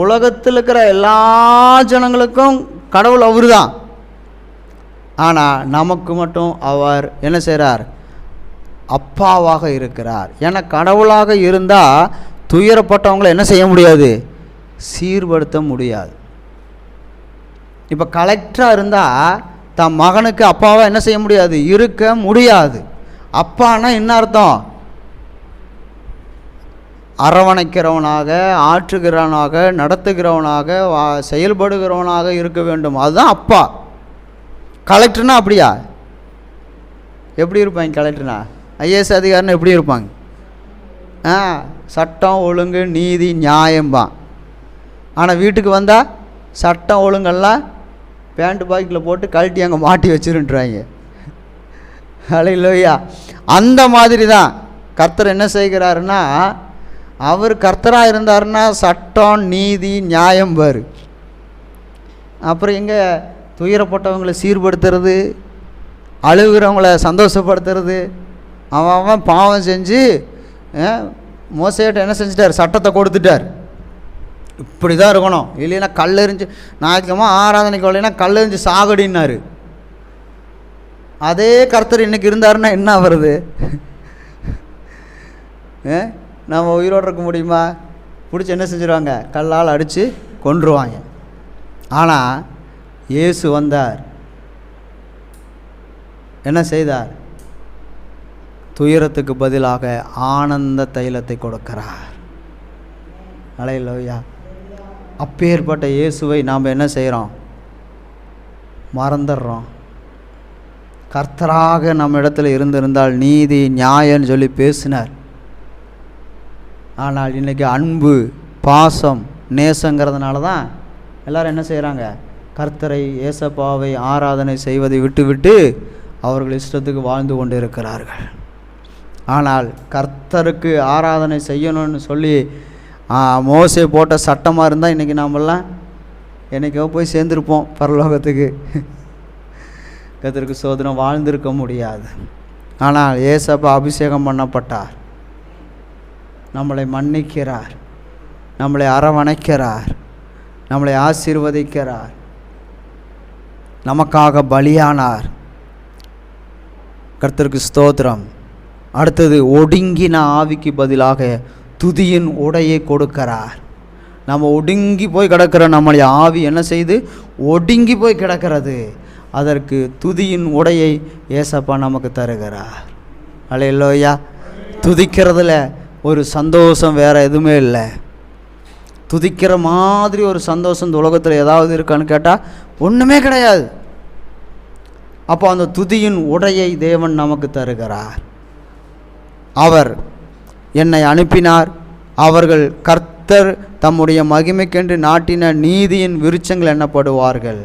உலகத்தில் இருக்கிற எல்லா ஜனங்களுக்கும் கடவுள் அவர் தான். ஆனால் நமக்கு மட்டும் அவர் என்ன செய்கிறார்? அப்பாவாக இருக்கிறார். ஏன்னா கடவுளாக இருந்தால் துயரப்பட்டவங்களை என்ன செய்ய முடியாது? சீர்படுத்த முடியாது. இப்போ கலெக்டராக இருந்தால் தன் மகனுக்கு அப்பாவாக என்ன செய்ய முடியாது? இருக்க முடியாது. அப்பானா என்ன அர்த்தம்? அரவணைக்கிறவனாக, ஆற்றுகிறவனாக, நடத்துகிறவனாக, செயல்படுகிறவனாக இருக்க வேண்டும். அதுதான் அப்பா. கலெக்டர்னா அப்படியா? எப்படி இருப்பாங்க கலெக்டர்னா? ஐஏஎஸ் அதிகாரினா எப்படி இருப்பாங்க? சட்டம் ஒழுங்கு நீதி நியாயம்பான். ஆனால் வீட்டுக்கு வந்தால் சட்டம் ஒழுங்கெல்லாம் பேண்ட் பாக்கெட்டில் போட்டு கழட்டி அங்கே மாட்டி வச்சுருன்றாங்க. அல்லேலூயா. அந்த மாதிரி தான் கர்த்தர் என்ன செய்கிறாருன்னா, அவர் கர்த்தராக இருந்தாருன்னா சட்டம் நீதி நியாயம் பாரு. அப்புறம் எங்கே துயரப்பட்டவங்களை சீர்படுத்துறது, அழுகிறவங்கள சந்தோஷப்படுத்துறது. அவன் பாவம் செஞ்சு மோசையிட்ட என்ன செஞ்சிட்டார்? சட்டத்தை கொடுத்துட்டார். இப்படி தான் இருக்கணும், இல்லைன்னா கல்லெறிஞ்சு, ஞாயிற்றுக்கிழமை ஆராதனைக்கு வரலைன்னா கல்லெறிஞ்சு சாகடின்னாரு. அதே கர்த்தர் இன்றைக்கி இருந்தாருன்னா என்ன வருது? நம்ம உயிரோடு இருக்க முடியுமா? பிடிச்சி என்ன செஞ்சுருவாங்க? கல்லால் அடித்து கொன்றுவாங்க. ஆனால் இயேசு வந்தார், என்ன செய்தார்? துயரத்துக்கு பதிலாக ஆனந்த தைலத்தை கொடுக்கிறார். அல்லேலூயா. அப்பேற்பட்ட இயேசுவை நாம் என்ன செய்கிறோம்? மறந்துடுறோம். கர்த்தராக நம்ம இடத்துல இருந்திருந்தால் நீதி நியாயம்னு சொல்லி பேசினார். ஆனால் இன்றைக்கி அன்பு, பாசம், நேசங்கிறதுனால தான் எல்லோரும் என்ன செய்கிறாங்க? கர்த்தரை, ஏசப்பாவை ஆராதனை செய்வதை விட்டு அவர்கள் இஷ்டத்துக்கு வாழ்ந்து கொண்டு இருக்கிறார்கள். ஆனால் கர்த்தருக்கு ஆராதனை செய்யணும்னு சொல்லி மோசே போட்ட சட்டமாக இருந்தால் இன்றைக்கி நாமெல்லாம் என்றைக்கோ போய் சேர்ந்துருப்போம் பரலோகத்துக்கு. கர்த்தருக்கு சோதனம் வாழ்ந்திருக்க முடியாது. ஆனால் ஏசப்பா அபிஷேகம் பண்ணப்பட்டார். நம்மளை மன்னிக்கிறார், நம்மளை அரவணைக்கிறார், நம்மளை ஆசீர்வதிக்கிறார், நமக்காக பலியானார். கர்த்தருக்கு ஸ்தோத்திரம். அடுத்தது, ஒடுங்கின ஆவிக்கு பதிலாக துதியின் உடையை கொடுக்கிறார். நம்ம ஒடுங்கி போய் கிடக்கிற நம்மளுடைய ஆவி என்ன செய்து? ஒடுங்கி போய் கிடக்கிறது. அதற்கு துதியின் உடையை ஏசப்பா நமக்கு தருகிறார். அல்லேலூயா. துதிக்கிறதுல ஒரு சந்தோஷம் வேறு எதுவுமே இல்லை. துதிக்கிற மாதிரி ஒரு சந்தோஷம் இந்த உலகத்தில் ஏதாவது இருக்கான்னு கேட்டால் ஒன்றுமே கிடையாது. அப்போ அந்த துதியின் உடையை தேவன் நமக்கு தருகிறார். அவர் என்னை அனுப்பினார், அவர்கள் கர்த்தர் தம்முடைய மகிமைக்கென்று நாட்டின நீதியின் விருட்சங்கள் எண்ணப்படுவார்கள்.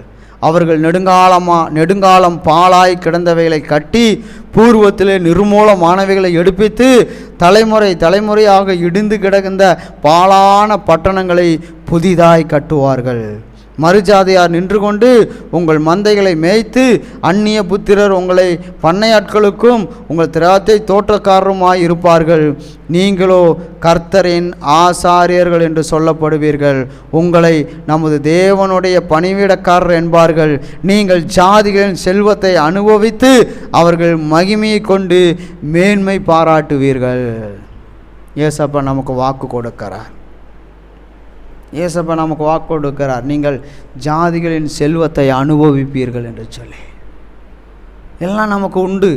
அவர்கள் நெடுங்காலம் பாழாய் கிடந்தவைகளை கட்டி பூர்வத்திலே நிர்மூலமானவைகளை எடுப்பித்து தலைமுறையாக இடிந்து கிடக்கின்ற பாழான பட்டணங்களை புதிதாய் கட்டுவார்கள். மறுஜாதியார் நின்று கொண்டு உங்கள் மந்தைகளை மேய்த்து அந்நிய புத்திரர் உங்களை பண்ணையாட்களுக்கும் உங்கள் திராட்சை தோட்டக்காரருமாய் இருப்பார்கள். நீங்களோ கர்த்தரின் ஆசாரியர்கள் என்று சொல்லப்படுவீர்கள். உங்களை நமது தேவனுடைய பணிவிடக்காரர் என்பார்கள். நீங்கள் ஜாதிகளின் செல்வத்தை அனுபவித்து அவர்கள் மகிமையை கொண்டு மேன்மை பாராட்டுவீர்கள். ஏசப்பா நமக்கு வாக்கு கொடுக்கிறார். ஏசப்பா நமக்கு வாக்கு கொடுக்கிறார், நீங்கள் ஜாதிகளின் செல்வத்தை அனுபவிப்பீர்கள் என்று சொல்லி. எல்லாம் நமக்கு உண்டு.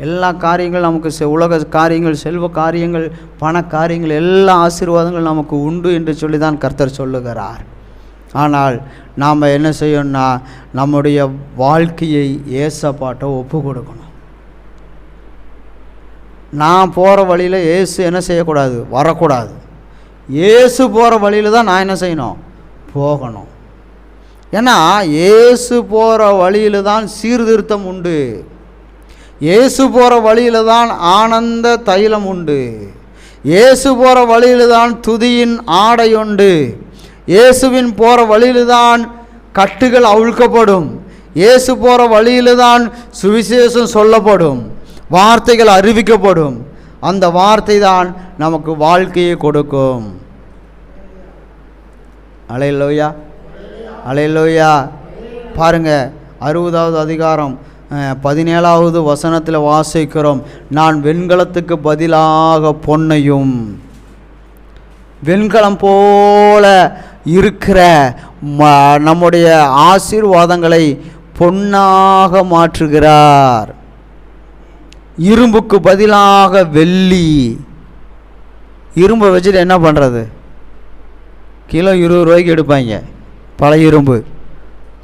எல்லா காரியங்கள் நமக்கு உலக காரியங்கள், செல்வ காரியங்கள், பண காரியங்கள், எல்லா ஆசீர்வாதங்கள் நமக்கு உண்டு என்று சொல்லி தான் கர்த்தர் சொல்லுகிறார். ஆனால் நாம் என்ன செய்யணும்னா நம்முடைய வாழ்க்கையை ஏசப்பாட்ட ஒப்பு கொடுக்கணும். நான் போகிற வழியில் ஏசு என்ன செய்யக்கூடாது, வரக்கூடாது. ஏசு போகிற வழியில் தான் நான் என்ன செய்யணும், போகணும். ஏன்னா ஏசு போகிற வழியில் தான் சீர்திருத்தம் உண்டு. ஏசு போகிற வழியில் தான் ஆனந்த தைலம் உண்டு. ஏசு போகிற வழியில் தான் துதியின் ஆடை உண்டு. இயேசுவின் போகிற வழியில் தான் கட்டுகள் அவிழ்க்கப்படும். இயேசு போகிற வழியில் தான் சுவிசேஷம் சொல்லப்படும், வார்த்தைகள் அறிவிக்கப்படும். அந்த வார்த்தை தான் நமக்கு வாழ்க்கையை கொடுக்கும். அல்லேலூயா, அல்லேலூயா. பாருங்க, 60வது அதிகாரம் 17வது வசனத்தில் வாசிக்கிறோம், நான் வெண்கலத்துக்கு பதிலாக பொன்னையும், வெண்கலம் போல இருக்கிற நம்முடைய ஆசீர்வாதங்களை பொன்னாக மாற்றுகிறார். இரும்புக்கு பதிலாக வெள்ளி. இரும்பை வச்சுட்டு என்ன பண்ணுறது, கிலோ 20 ரூபாய்க்கு எடுப்பாங்க பழைய இரும்பு.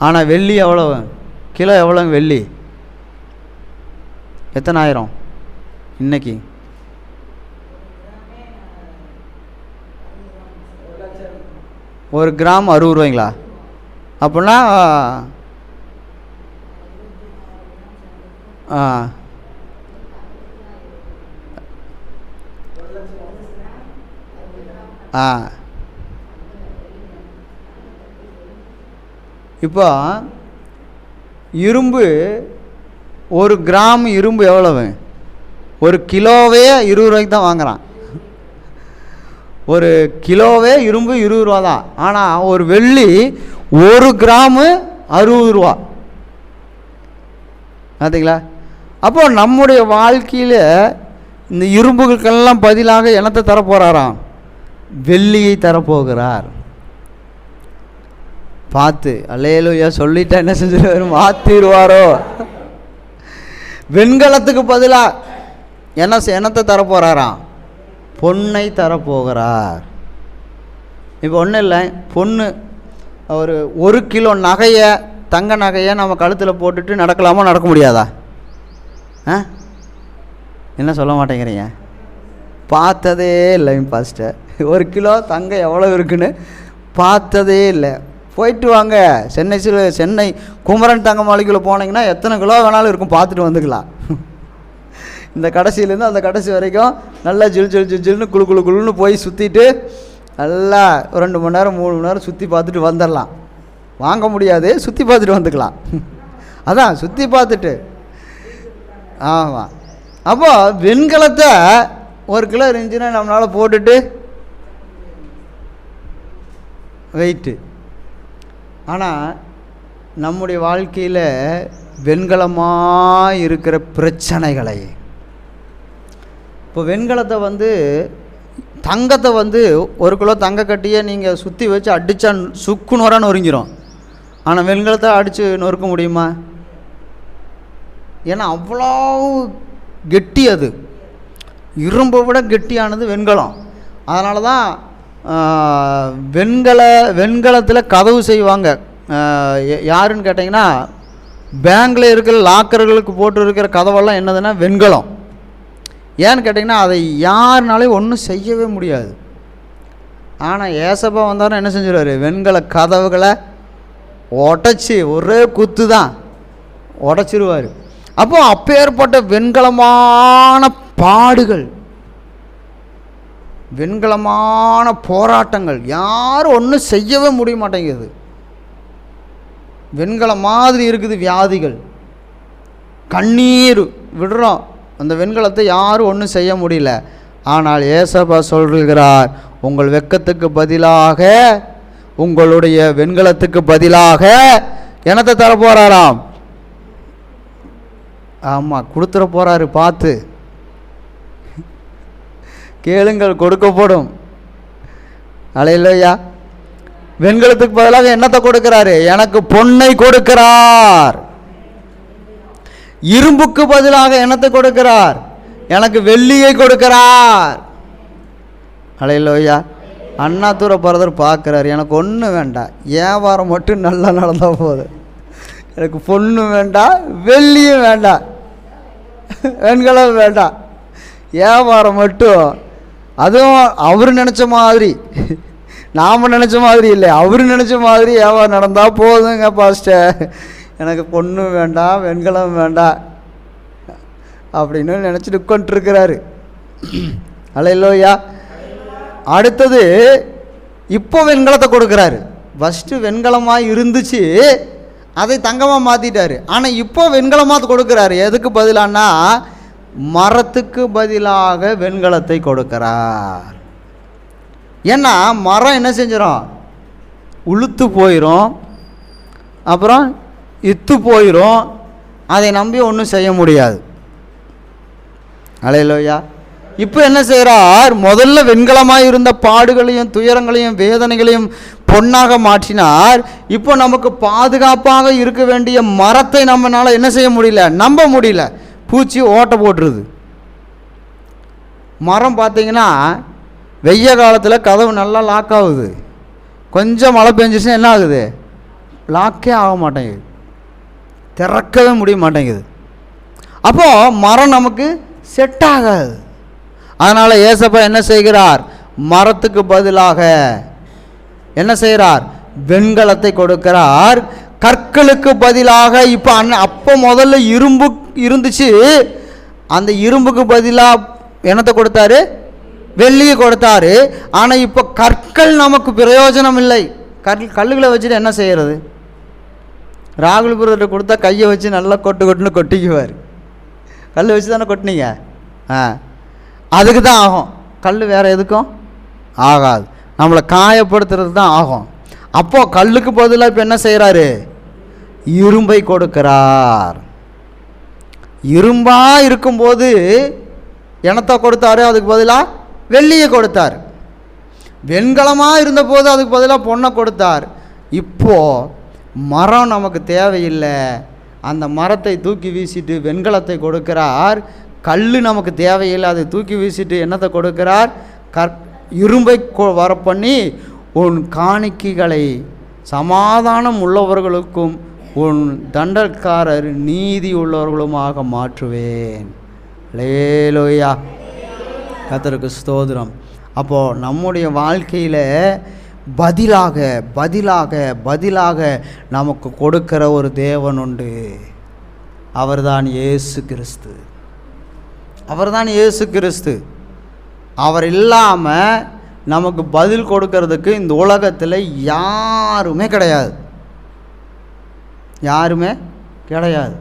ஆனால் வெள்ளி எவ்வளவு, கிலோ எவ்வளோ வெள்ளி, எத்தனை ஆயிரம் இன்னைக்கு? ஒரு கிராம் 60 ரூபாய்ங்களா? அப்படின்னா இப்போ இரும்பு, ஒரு கிராம் இரும்பு எவ்வளவு? ஒரு கிலோவே 20 ரூபாய்க்கு தான் வாங்குகிறான். ஒரு கிலோவே இரும்பு 20 ரூபா தான். ஆனால் ஒரு வெள்ளி 1 கிராமு 60 ரூபா. பார்த்தீங்களா? அப்போ நம்முடைய வாழ்க்கையில் இந்த இரும்புகளுக்கெல்லாம் பதிலாக என்னத்தை தரப்போகிறாராம், வெள்ளியை தரப்போகிறார். பார்த்து அல்லேலூயா சொல்லிட்டா என்ன செஞ்சிருவாரு, மாற்றிடுவாரோ. வெண்கலத்துக்கு பதிலாக என்னத்தை தரப்போகிறாராம், பொன்னை தரப்போகிறார். இப்போ ஒன்றும் இல்லை, பொண்ணு ஒரு 1 கிலோ நகையை, தங்க நகையை நம்ம கழுத்தில் போட்டுட்டு நடக்கலாமா, நடக்க முடியாதா? என்ன சொல்ல மாட்டேங்கிறீங்க? பார்த்ததே இல்லை பாஸ்டர், 1 கிலோ தங்கம் எவ்வளோ இருக்குன்னு பார்த்ததே இல்லை. போயிட்டு வாங்க, சென்னை குமரன் தங்க மாளிகையில் போனீங்கன்னா எத்தனை கிலோ வேணாலும் இருக்கும், பார்த்துட்டு வந்துக்கலாம். இந்த கடைசியிலேருந்து அந்த கடைசி வரைக்கும் நல்லா ஜில்னு குழுன்னு போய் சுற்றிட்டு நல்லா 2 மணி நேரம் 3 மணி நேரம் சுற்றி பார்த்துட்டு வந்துடலாம். வாங்க முடியாது, சுற்றி பார்த்துட்டு வந்துக்கலாம். அதான் சுற்றி பார்த்துட்டு. ஆமாம். அப்போ வெண்கலத்தை 1 கிலோ இருந்துச்சுன்னா நம்மளால் போட்டுட்டு வெயிட்டு. ஆனால் நம்முடைய வாழ்க்கையில் வெண்கலமாக இருக்கிற பிரச்சனைகளை, இப்போ வெண்கலத்தை தங்கத்தை 1 கிலோ தங்க கட்டியே நீங்கள் சுற்றி வச்சு அடித்தா சுக்கு நோரான்னு நொறுங்கிடும். ஆனால் வெண்கலத்தை அடித்து நொறுக்க முடியுமா? ஏன்னா அவ்வளோ கெட்டி அது. இரும்பை விட கெட்டியானது வெண்கலம். அதனால தான் வெண்கலத்தில் கதவு செய்வாங்க. யாருன்னு கேட்டிங்கன்னா, பேங்கில் இருக்கிற லாக்கர்களுக்கு போட்டு இருக்கிற கதவெல்லாம் என்னதுன்னா வெண்கலம். ஏன்னு கேட்டிங்கன்னா, அதை யாருனாலையும் ஒன்றும் செய்யவே முடியாது. ஆனால் ஏசப்பா வந்தாலும் என்ன செஞ்சிருவார், வெண்கல கதவுகளை உடச்சி ஒரே குத்து தான் உடச்சிருவார். அப்போ அப்பேற்பட்ட வெண்கலமான பாடுகள், வெண்கலமான போராட்டங்கள், யாரும் ஒன்றும் செய்யவே முடிய மாட்டேங்குது. வெண்கலம் மாதிரி இருக்குது வியாதிகள், கண்ணீர் விடுறோம், அந்த வெண்கலத்தை யாரும் ஒன்றும் செய்ய முடியல. ஆனால் ஏசப்பா சொல்கிறார், உங்கள் வெட்கத்துக்கு பதிலாக, உங்களுடைய வெண்கலத்துக்கு பதிலாக என்னத்தை தர போகிறாராம்? ஆமாம், கொடுத்துட போகிறாரு. பார்த்து கேளுங்கள், கொடுக்கப்படும். அல்லேலூயா. வெண்கலத்துக்கு பதிலாக என்னத்தை கொடுக்கிறாரு? எனக்கு பொன்னை கொடுக்கிறார். இரும்புக்கு பதிலாக என்னத்தை கொடுக்கிறார்? எனக்கு வெள்ளியை கொடுக்கிறார். அல்லேலூயா. அண்ணாதுரை பிரதர் பார்க்குறாரு, எனக்கு ஒன்றும் வேண்டாம், வியாபாரம் மட்டும் நல்லா நடந்தால் போதும், எனக்கு பொண்ணு வேண்டாம், வெள்ளியும் வேண்டாம், வெண்கலம் வேண்டாம், வியாபாரம் மட்டும். அதுவும் அவர் நினச்ச மாதிரி, நாம் நினச்ச மாதிரி இல்லை, அவர் நினச்ச மாதிரி வியாபாரம் நடந்தால் போதுங்க பாஸ்டர், எனக்கு பொண்ணு வேண்டாம், வெண்கலம் வேண்டாம் அப்படின்னு நினச்சிட்டு உட்காந்துருக்கிறாரு. அல்லேலூயா. அடுத்தது இப்போ வெண்கலத்தை கொடுக்குறாரு. ஃபஸ்ட்டு வெண்கலமாக இருந்துச்சு, அதை தங்கமாக மாற்றிட்டார். ஆனால் இப்போ வெண்கலமாக கொடுக்குறாரு. எதுக்கு பதிலானா, மரத்துக்கு பதிலாக வெண்கலத்தை கொடுக்கிறார். ஏன்னா மரம் என்ன செஞ்சிடும், உளுத்து போயிடும், அப்புறம் இத்து போயிடும், அதை நம்பி ஒன்றும் செய்ய முடியாது. அல்லேலூயா. இப்போ என்ன செய்கிறார், முதல்ல வெண்கலமாக இருந்த பாடுகளையும் துயரங்களையும் வேதனைகளையும் பொன்னாக மாற்றினார். இப்போ நமக்கு பாதுகாப்பாக இருக்க வேண்டிய மரத்தை நம்மளால் என்ன செய்ய முடியல, நம்ப முடியல, பூச்சி ஓட்ட போட்டுருது. மரம் பார்த்திங்கன்னா வெய்ய காலத்தில் கதவு நல்லா லாக் ஆகுது, கொஞ்சம் மழை பெஞ்சிச்சுன்னா என்ன ஆகுது, லாக்கே ஆக மாட்டேங்குது, திறக்கவே முடிய மாட்டேங்குது. அப்போது மரம் நமக்கு செட் ஆகாது. அதனால் ஏசப்பா என்ன செய்கிறார், மரத்துக்கு பதிலாக என்ன செய்கிறார், வெண்கலத்தை கொடுக்கிறார். கற்களுக்கு பதிலாக இப்போ அப்போ முதல்ல இரும்பு இருந்துச்சு, அந்த இரும்புக்கு பதிலாக என்னத்தை கொடுத்தாரு, வெள்ளியை கொடுத்தாரு. ஆனால் இப்போ கற்கள் நமக்கு பிரயோஜனம் இல்லை. கல்லுகளை வச்சுட்டு என்ன செய்கிறது? ராகுல் பிரதர்கிட்ட கொடுத்தா கையை வச்சு நல்லா கொட்டுன்னு கொட்டிக்குவார். கல் வச்சு தானே கொட்டினீங்க, அதுக்கு தான் ஆகும். கல் வேறு எதுக்கும் ஆகாது, நம்மளை காயப்படுத்துறது தான் ஆகும். அப்போது கல்லுக்கு பதிலாக இப்போ என்ன செய்கிறாரு, இரும்பை கொடுக்கிறார். இரும்பாக இருக்கும்போது என்னத்தை கொடுத்தாரு, அதுக்கு பதிலாக வெள்ளியை கொடுத்தார். வெண்கலமாக இருந்தபோது அதுக்கு பதிலாக பொண்ணை கொடுத்தார். இப்போது மரம் நமக்கு தேவையில்லை, அந்த மரத்தை தூக்கி வீசிட்டு வெண்கலத்தை கொடுக்கிறார். கல் நமக்கு தேவையில்லை, அதை தூக்கி வீசிட்டு என்னத்தை கொடுக்கிறார், இரும்பை வர பண்ணி உன் காணிக்கைகளை சமாதானம் உள்ளவர்களுக்கும் உன் தண்டக்காரர் நீதி உள்ளவர்களுமாக மாற்றுவேன். அல்லேலூயா. கர்த்தருக்கு ஸ்தோத்திரம். அப்போது நம்முடைய வாழ்க்கையில் பதிலாக பதிலாக பதிலாக நமக்கு கொடுக்கிற ஒரு தேவன் உண்டு. அவர்தான் இயேசு கிறிஸ்து. அவர்தான் இயேசு கிறிஸ்து. அவர் இல்லாமல் நமக்கு பதில் கொடுக்கறதுக்கு இந்த உலகத்தில் யாருமே கிடையாது, யாருமே கிடையாது.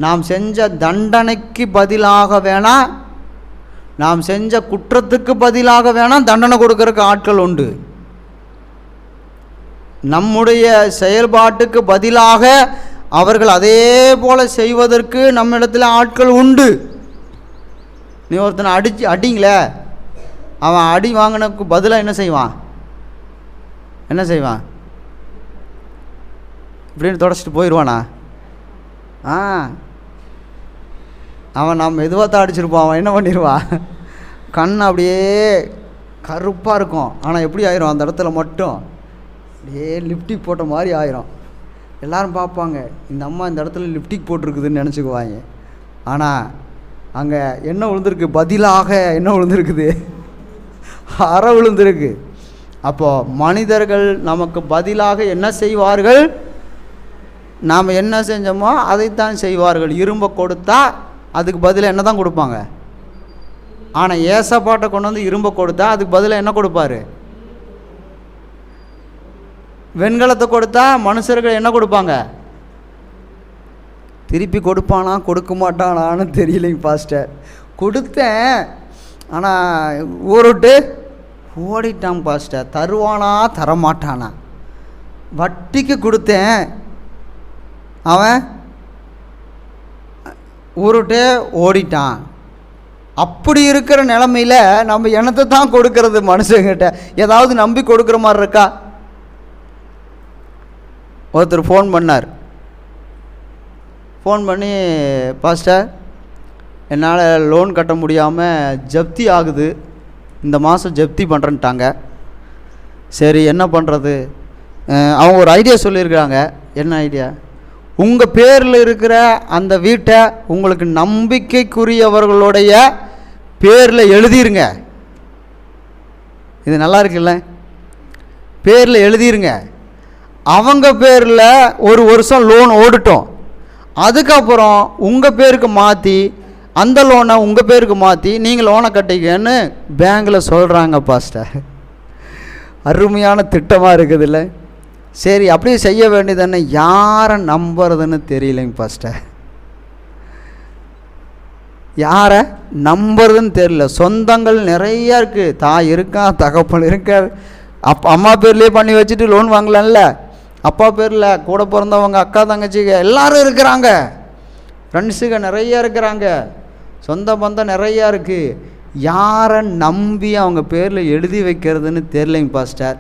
நாம் செஞ்ச தண்டனைக்கு பதிலாக வேணாம், நாம் செஞ்ச குற்றத்துக்கு பதிலாக வேணாம் தண்டனை கொடுக்கறதுக்கு ஆட்கள் உண்டு. நம்முடைய செயல்பாட்டுக்கு பதிலாக அவர்கள் அதே போல் செய்வதற்கு நம்மிடத்தில் ஆட்கள் உண்டு. நீ ஒருத்தனை அடிங்களே, அவன் அடி வாங்கினக்கு பதிலாக என்ன செய்வான், என்ன செய்வான், இப்படின்னு தொடச்சிட்டு போயிடுவானா? அவன் நம்ம மெதுவாக தான் அடிச்சிருப்பான். அவன் என்ன பண்ணிடுவான், கண் அப்படியே கருப்பாக இருக்கும். ஆனால் எப்படி ஆயிரும், அந்த இடத்துல மட்டும் அப்படியே லிப்டிக் போட்ட மாதிரி ஆயிரும். எல்லோரும் பார்ப்பாங்க, இந்த அம்மா இந்த இடத்துல லிப்டிக் போட்டிருக்குதுன்னு நினச்சிக்குவாங்க. ஆனால் அங்கே என்ன விழுந்திருக்கு, பதிலாக என்ன விழுந்திருக்குது, அறை விழுந்திருக்கு. அப்போது மனிதர்கள் நமக்கு பதிலாக என்ன செய்வார்கள், நாம் என்ன செஞ்சோமோ அதைத்தான் செய்வார்கள். இரும்பை கொடுத்தா அதுக்கு பதிலாக என்ன தான் கொடுப்பாங்க. ஆனால் ஏசப்பாட்டை கொண்டு வந்து இரும்பை கொடுத்தா அதுக்கு பதிலாக என்ன கொடுப்பாரு, வெண்கலத்தை கொடுத்தா மனுஷர்கள் என்ன கொடுப்பாங்க, திருப்பி கொடுப்பானா கொடுக்க மாட்டானான்னு தெரியலைங்க பாஸ்டர். கொடுத்தேன் ஆனால் ஊருட்டு ஓடிட்டான் பாஸ்டர். தருவானா தரமாட்டானா. வட்டிக்கு கொடுத்தேன், அவன் ஊருட்டே ஓடிட்டான். அப்படி இருக்கிற நிலமையில் நம்ம என்னத்தை தான் கொடுக்கறது மனுஷங்கிட்ட? ஏதாவது நம்பி கொடுக்குற மாதிரி இருக்கா? ஒருத்தர் ஃபோன் பண்ணார். ஃபோன் பண்ணி, பாஸ்டர் என்னால் லோன் கட்ட முடியாமல் ஜப்தி ஆகுது, இந்த மாதம் ஜப்தி பண்ணுறேன்ட்டாங்க. சரி என்ன பண்ணுறது? அவங்க ஒரு ஐடியா சொல்லியிருக்கிறாங்க. என்ன ஐடியா? உங்கள் பேரில் இருக்கிற அந்த வீட்டை உங்களுக்கு நம்பிக்கைக்குரியவர்களுடைய பேரில் எழுதிருங்க. இது நல்லா இருக்குல்ல? பேரில் எழுதிருங்க. அவங்க பேரில் ஒரு வருஷம் லோன் ஓடிட்டோம், அதுக்கப்புறம் உங்கள் பேருக்கு மாற்றி அந்த லோனை உங்கள் பேருக்கு மாற்றி நீங்கள் லோனை கட்டிக்கன்னு பேங்கில் சொல்கிறாங்க பாஸ்டர். அருமையான திட்டமாக இருக்குதுல்ல? சரி அப்படியே செய்ய வேண்டியதுன்னு யாரை நம்புறதுன்னு தெரியலைங்க பாஸ்டர். யாரை நம்புறதுன்னு தெரியல. சொந்தங்கள் நிறையா இருக்குது. தாய் இருக்கா, தகப்பன் இருக்கார். அம்மா பேர்லேயே பண்ணி வச்சுட்டு லோன் வாங்கலாம்ல. அப்பா பேரில் கூட பிறந்தவங்க, அக்கா தங்கச்சிங்க எல்லோரும் இருக்கிறாங்க. ஃப்ரெண்ட்ஸுங்க நிறையா இருக்கிறாங்க. சொந்த பந்தம் நிறையா இருக்குது. யாரை நம்பி அவங்க பேரில் எழுதி வைக்கிறதுன்னு தெரியலைங்க பாஸ்டர்.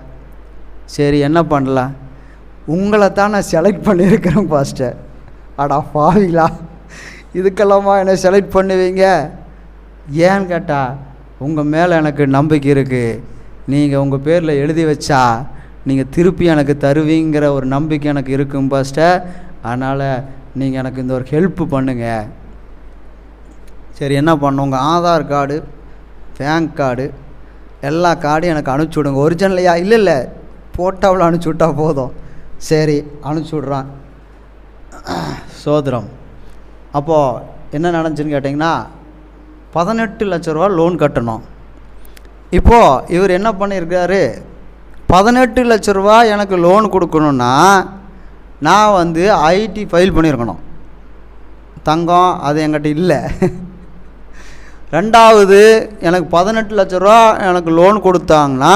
சரி என்ன பண்ணலாம்? உங்களை தான் நான் செலக்ட் பண்ணியிருக்கிறேன் பாஸ்டர். அடா பாவிங்களா, இதுக்கெல்லாமா என்னை செலக்ட் பண்ணுவீங்க? ஏன்னு கேட்டால் உங்கள் மேலே எனக்கு நம்பிக்கை இருக்குது. நீங்கள் உங்கள் பேரில் எழுதி வச்சா நீங்கள் திருப்பி எனக்கு தருவீங்கிற ஒரு நம்பிக்கை எனக்கு இருக்கும் பாஸ்டர். அதனால் நீங்கள் எனக்கு இந்த ஒரு ஹெல்ப்பு பண்ணுங்கள். சரி என்ன பண்ணணும்? உங்கள் ஆதார் கார்டு, பேங்க் கார்டு, எல்லா கார்டும் எனக்கு அனுப்பிச்சி விடுங்க. ஒரிஜினலையா? இல்லை போட்டாவில் அனுப்பிச்சி விட்டா போதும். சரி அனுப்பிச்சி விட்றான். சோதரம். அப்போது என்ன நடந்துச்சுன்னு கேட்டிங்கன்னா, 18 லட்ச ரூபா லோன் கட்டணும். இப்போது இவர் என்ன பண்ணியிருக்காரு, 18 லட்ச ரூபா எனக்கு லோன் கொடுக்கணுன்னா நான் ஐடி ஃபைல் பண்ணியிருக்கணும். தங்கம் அது என்கிட்ட இல்லை. ரெண்டாவது, எனக்கு 18 லட்ச ரூபா எனக்கு லோன் கொடுத்தாங்கன்னா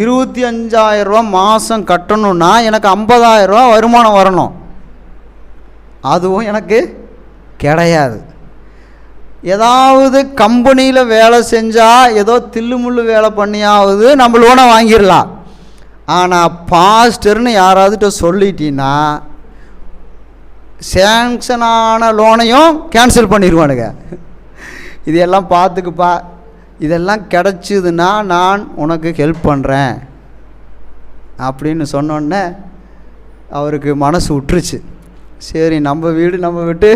25,000 ரூபா மாதம் கட்டணுன்னா எனக்கு 50,000 ரூபா வருமானம் வரணும். அதுவும் எனக்கு கிடையாது. ஏதாவது கம்பெனியில் வேலை செஞ்சால் ஏதோ தில்லுமுள்ளு வேலை பண்ணியாவது நம்ம லோனை வாங்கிடலாம். ஆனால் பாஸ்டர்னு யாராவதுட்ட சொல்லிட்டீங்கன்னா சேங்ஷனான லோனையும் கேன்சல் பண்ணிடுவானுங்க. இதெல்லாம் பார்த்துக்குப்பா, இதெல்லாம் கிடச்சிதுன்னா நான் உனக்கு ஹெல்ப் பண்ணுறேன் அப்படின்னு சொன்னோடனே அவருக்கு மனசு விட்டுருச்சு. சரி நம்ம வீடு நம்ம விட்டு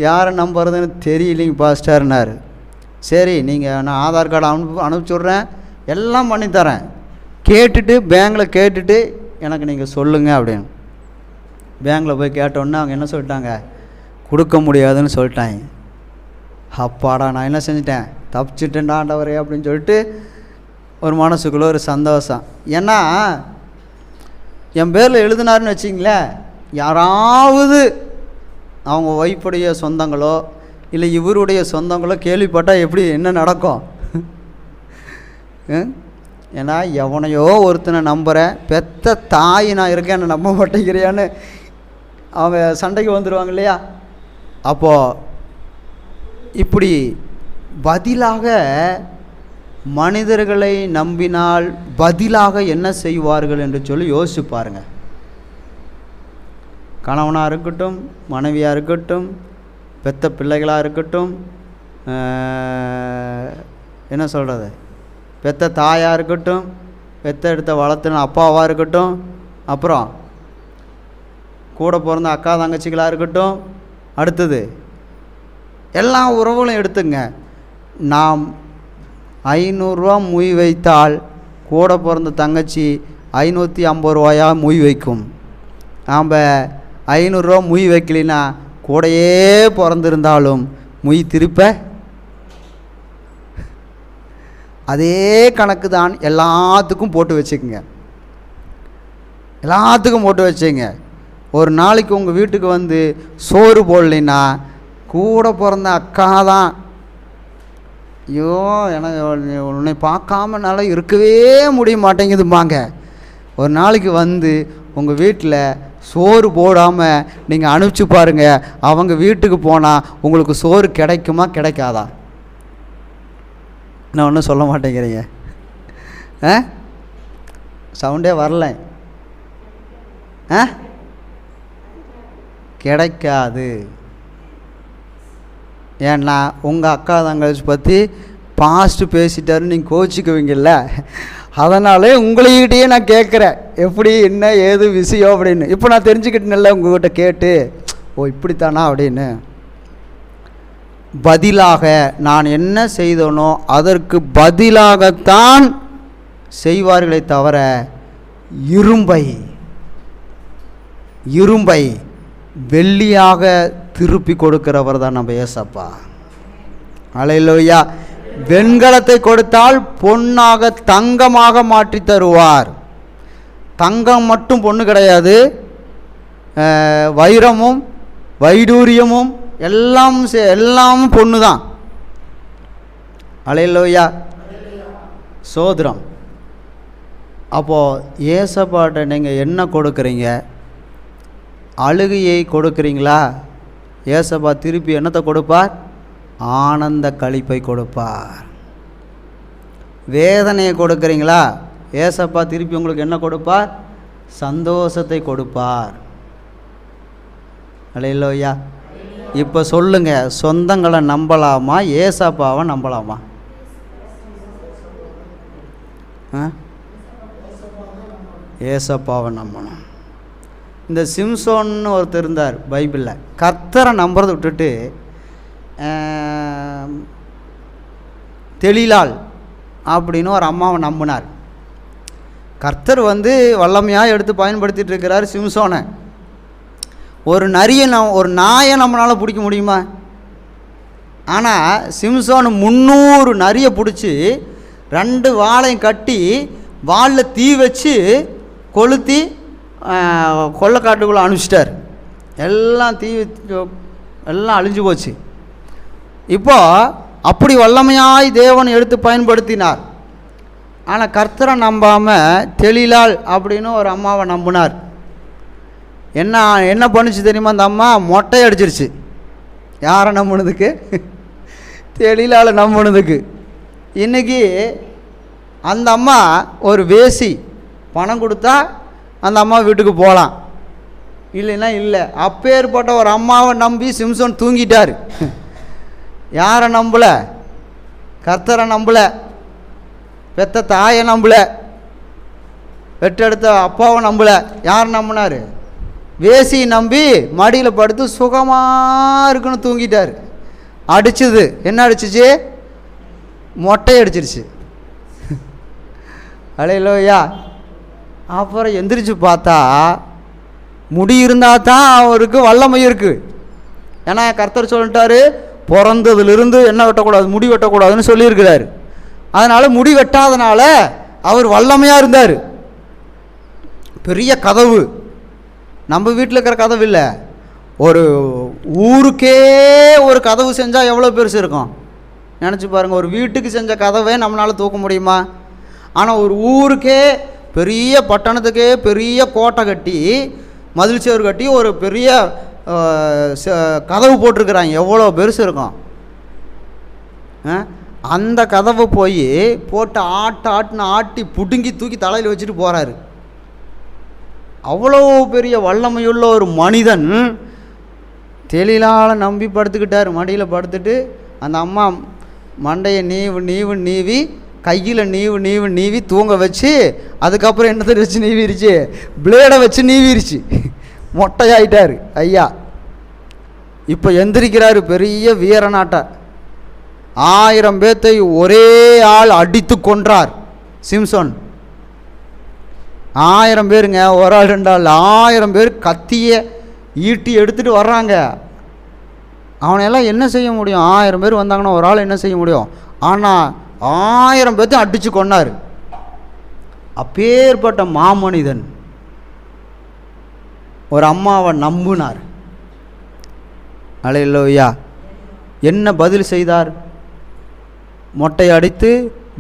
யாரை நம்புறதுன்னு தெரியலைங்க பாஸ்டர்னார். சரி நீங்கள் நான் ஆதார் கார்டு அனுப்பிச்சி விட்றேன், எல்லாம் பண்ணித்தரேன், கேட்டுட்டு பேங்கில் கேட்டுட்டு எனக்கு நீங்கள் சொல்லுங்கள் அப்படின்னு. பேங்கில் போய் கேட்டோன்னே அவங்க என்ன சொல்லிட்டாங்க, கொடுக்க முடியாதுன்னு சொல்லிட்டாங்க. அப்பாடா நான் என்ன செஞ்சிட்டேன், தப்பிச்சிட்டேன்டா ஆண்டவரே அப்படின்னு சொல்லிட்டு ஒரு மனசுக்குள்ளே ஒரு சந்தோஷம். ஏன்னா என் பேரில் எழுதினாருன்னு வச்சிங்களேன், யாராவது அவங்க ஒய்ஃபுடைய சொந்தங்களோ இல்லை இவருடைய சொந்தங்களோ கேள்விப்பட்டால் எப்படி என்ன நடக்கும்? ஏன்னா எவனையோ ஒருத்தனை நம்புகிறேன், பெத்த தாய் நான் இருக்கேன் என்னை நம்ப மாட்டேங்கிறியான்னு அவங்க சண்டைக்கு வந்துடுவாங்க இல்லையா? அப்போது இப்படி பதிலாக மனிதர்களை நம்பினால் பதிலாக என்ன செய்வார்கள் என்று சொல்லி யோசிச்சு பாருங்கள். கணவனாக இருக்கட்டும், மனைவியாக இருக்கட்டும், பெத்த பிள்ளைகளாக இருக்கட்டும், என்ன சொல்கிறது, பெத்த தாயாக இருக்கட்டும், பெத்த எடுத்த வளர்த்துன அப்பாவாக இருக்கட்டும், அப்புறம் கூட பிறந்த அக்கா தங்கச்சிகளாக இருக்கட்டும், அடுத்தது எல்லா உறவுகளும் எடுத்துங்க. நாம் 500 ரூபா மொய் வைத்தால் கூட பிறந்த தங்கச்சி 550 ரூபாயா மொய் வைக்கும். நாம் 500 ரூபா மொய் வைக்கலினா கூடையே பிறந்திருந்தாலும் மொய் திருப்ப அதே கணக்கு தான். எல்லாத்துக்கும் போட்டு வச்சுக்கோங்க, எல்லாத்துக்கும் போட்டு வச்சுங்க. ஒரு நாளைக்கு உங்கள் வீட்டுக்கு வந்து சோறு போடலைன்னா கூட பிறந்த அக்கா தான், ஐயோ எனக்கு உன்னை பார்க்காமனால இருக்கவே முடிய மாட்டேங்குதும்பாங்க. ஒரு நாளைக்கு வந்து உங்கள் வீட்டில் சோறு போடாமல் நீங்கள் அனுப்பிச்சி பாருங்கள், அவங்க வீட்டுக்கு போனால் உங்களுக்கு சோறு கிடைக்குமா கிடைக்காதா? நான் ஒன்றும் சொல்ல மாட்டேங்கிறீங்க, சவுண்டே வரல. கிடைக்காது. ஏன்னா உங்கள் அக்கா தங்கச்சி பற்றி பாஸ்ட்டு பேசிட்டாருன்னு நீங்கள் கோச்சிக்குவீங்கள்ல, அதனாலே உங்கள்கிட்டயே நான் கேட்குறேன் எப்படி என்ன ஏது விஷயம் அப்படின்னு. இப்போ நான் தெரிஞ்சுக்கிட்டேன்ல உங்கள்கிட்ட கேட்டு, ஓ இப்படித்தானா அப்படின்னு. பதிலாக நான் என்ன செய்தனோ அதற்கு பதிலாகத்தான் செய்வார்களே தவிர இரும்பை வெள்ளியாக திருப்பி கொடுக்கிறவர் தான் நம்ம ஏசப்பா. அல்லேலூயா. வெண்கலத்தை கொடுத்தால் பொன்னாக தங்கமாக மாற்றி தருவார். தங்கம் மட்டும் பொண்ணு கிடையாது, வைரமும் வைடூரியமும் எல்லாமும் பொண்ணு தான். அல்லேலூயா, சோதரம். அப்போது ஏசப்பாட்ட நீங்கள் என்ன கொடுக்குறீங்க? அழுகையை கொடுக்குறீங்களா? ஏசப்பா திருப்பி என்னத்தை கொடுப்பார்? ஆனந்த களிப்பை கொடுப்பார். வேதனையை கொடுக்குறீங்களா? ஏசப்பா திருப்பி உங்களுக்கு என்ன கொடுப்பார்? சந்தோஷத்தை கொடுப்பார். அல்லேலூயா. இப்போ சொல்லுங்க, சொந்தங்களை நம்பலாமா ஏசப்பாவை நம்பலாமா? ஏசப்பாவை நம்பணும். இந்த சிம்சோன்னு ஒருத்தர் இருந்தார் பைபிளில். கர்த்தரை நம்புறதை விட்டுட்டு தெளிலாள் அப்படின்னு ஒரு அம்மாவை நம்பினார். கர்த்தர் வந்து வல்லமையாக எடுத்து பயன்படுத்திகிட்டு இருக்கிறார் சிம்சோனை. ஒரு நாயை நம்மளால் பிடிக்க முடியுமா? ஆனால் சிம்சோன் 300 நரியை பிடிச்சி 2 வாழையும் கட்டி வாலில் தீ வச்சு கொளுத்தி கொள்ளைக்காட்டுக்குள்ளே அனுப்பிச்சிட்டார். எல்லாம் அழிஞ்சு போச்சு. இப்போ அப்படி வல்லமையாய் தேவன் எடுத்து பயன்படுத்தினார். ஆனால் கர்த்தரை நம்பாமல் தெளிலாள் அப்படின்னு ஒரு அம்மாவை நம்பினார். என்ன பண்ணுச்சு தெரியுமா? அந்த அம்மா மொட்டை அடிச்சிருச்சு. யாரை நம்பினதுக்கு? தெளிலாளை நம்பினதுக்கு. இன்றைக்கி அந்த அம்மா ஒரு வேசி, பணம் கொடுத்தா அந்த அம்மா வீட்டுக்கு போகலாம், இல்லைன்னா இல்லை. அப்பேற்பட்ட ஒரு அம்மாவை நம்பி சிம்சோன் தூங்கிட்டார். யாரை நம்பலை? கர்த்தரை நம்பலை, பெத்த தாயை நம்பலை, பெற்றெடுத்த அப்பாவை நம்பலை. யார் நம்பினார்? வேசி நம்பி மடியில் படுத்து சுகமாக இருக்குன்னு தூங்கிட்டார். அடிச்சுது. என்ன அடிச்சிச்சு? மொட்டை அடிச்சிருச்சு. அல்லேலூயா. அப்புறம் எந்திரிச்சு பார்த்தா முடி இருந்தால் தான் அவருக்கு வல்லமை இருக்குது. ஏன்னா கர்த்தர் சொல்லிட்டாரு, பிறந்ததுலேருந்து என்ன வெட்டக்கூடாது, முடி வெட்டக்கூடாதுன்னு சொல்லியிருக்கிறாரு. அதனால் முடி வெட்டாதனால அவர் வல்லமையாக இருந்தார். பெரிய கதவு, நம்ம வீட்டில் இருக்கிற கதவு இல்லை, ஒரு ஊருக்கே ஒரு கதவு செஞ்சால் எவ்வளோ பெருசு இருக்கும் நினச்சி பாருங்கள். ஒரு வீட்டுக்கு செஞ்ச கதவை நம்மளால் தூக்க முடியுமா? ஆனால் ஒரு ஊருக்கே, பெரிய பட்டணத்துக்கே பெரிய கோட்டை கட்டி மதில் சேவர் கட்டி ஒரு பெரிய கதவு போட்டிருக்கிறாங்க. எவ்வளோ பெருசு இருக்கும். அந்த கதவை போட்டு ஆட்டி பிடுங்கி தூக்கி தலையில் வச்சுட்டு போகிறாரு. அவ்வளோ பெரிய வல்லமையுள்ள ஒரு மனிதன் தெளிலால் நம்பி படுத்துக்கிட்டார். மடியில் படுத்துட்டு அந்த அம்மா மண்டையை நீவி கையில் நீவி தூங்க வச்சு, அதுக்கப்புறம் என்னத்தை வச்சு நீவிருச்சு? பிளேடை வச்சு நீவிருச்சு. மொட்டையாயிட்டார் ஐயா. இப்போ எந்திரிக்கிறாரு பெரிய வீரநாட்டை. 1000 பேத்தை ஒரே ஆள் அடித்து கொன்றார் சிம்சோன். 1000 பேருங்க, ஒரு ஆள் 2 ஆள், 1000 பேர் கத்திய ஈட்டி எடுத்துகிட்டு வர்றாங்க. அவனையெல்லாம் என்ன செய்ய முடியும்? 1000 பேர் வந்தாங்கன்னா ஒரு ஆள் என்ன செய்ய முடியும்? ஆனால் 1000 பேர்த்தையும் அடித்து கொன்னார். அப்பேற்பட்ட மாமனிதன் ஒரு அம்மாவை நம்பினார். அல்லேலூயா. என்ன பதில் செய்தார்? மொட்டை அடித்து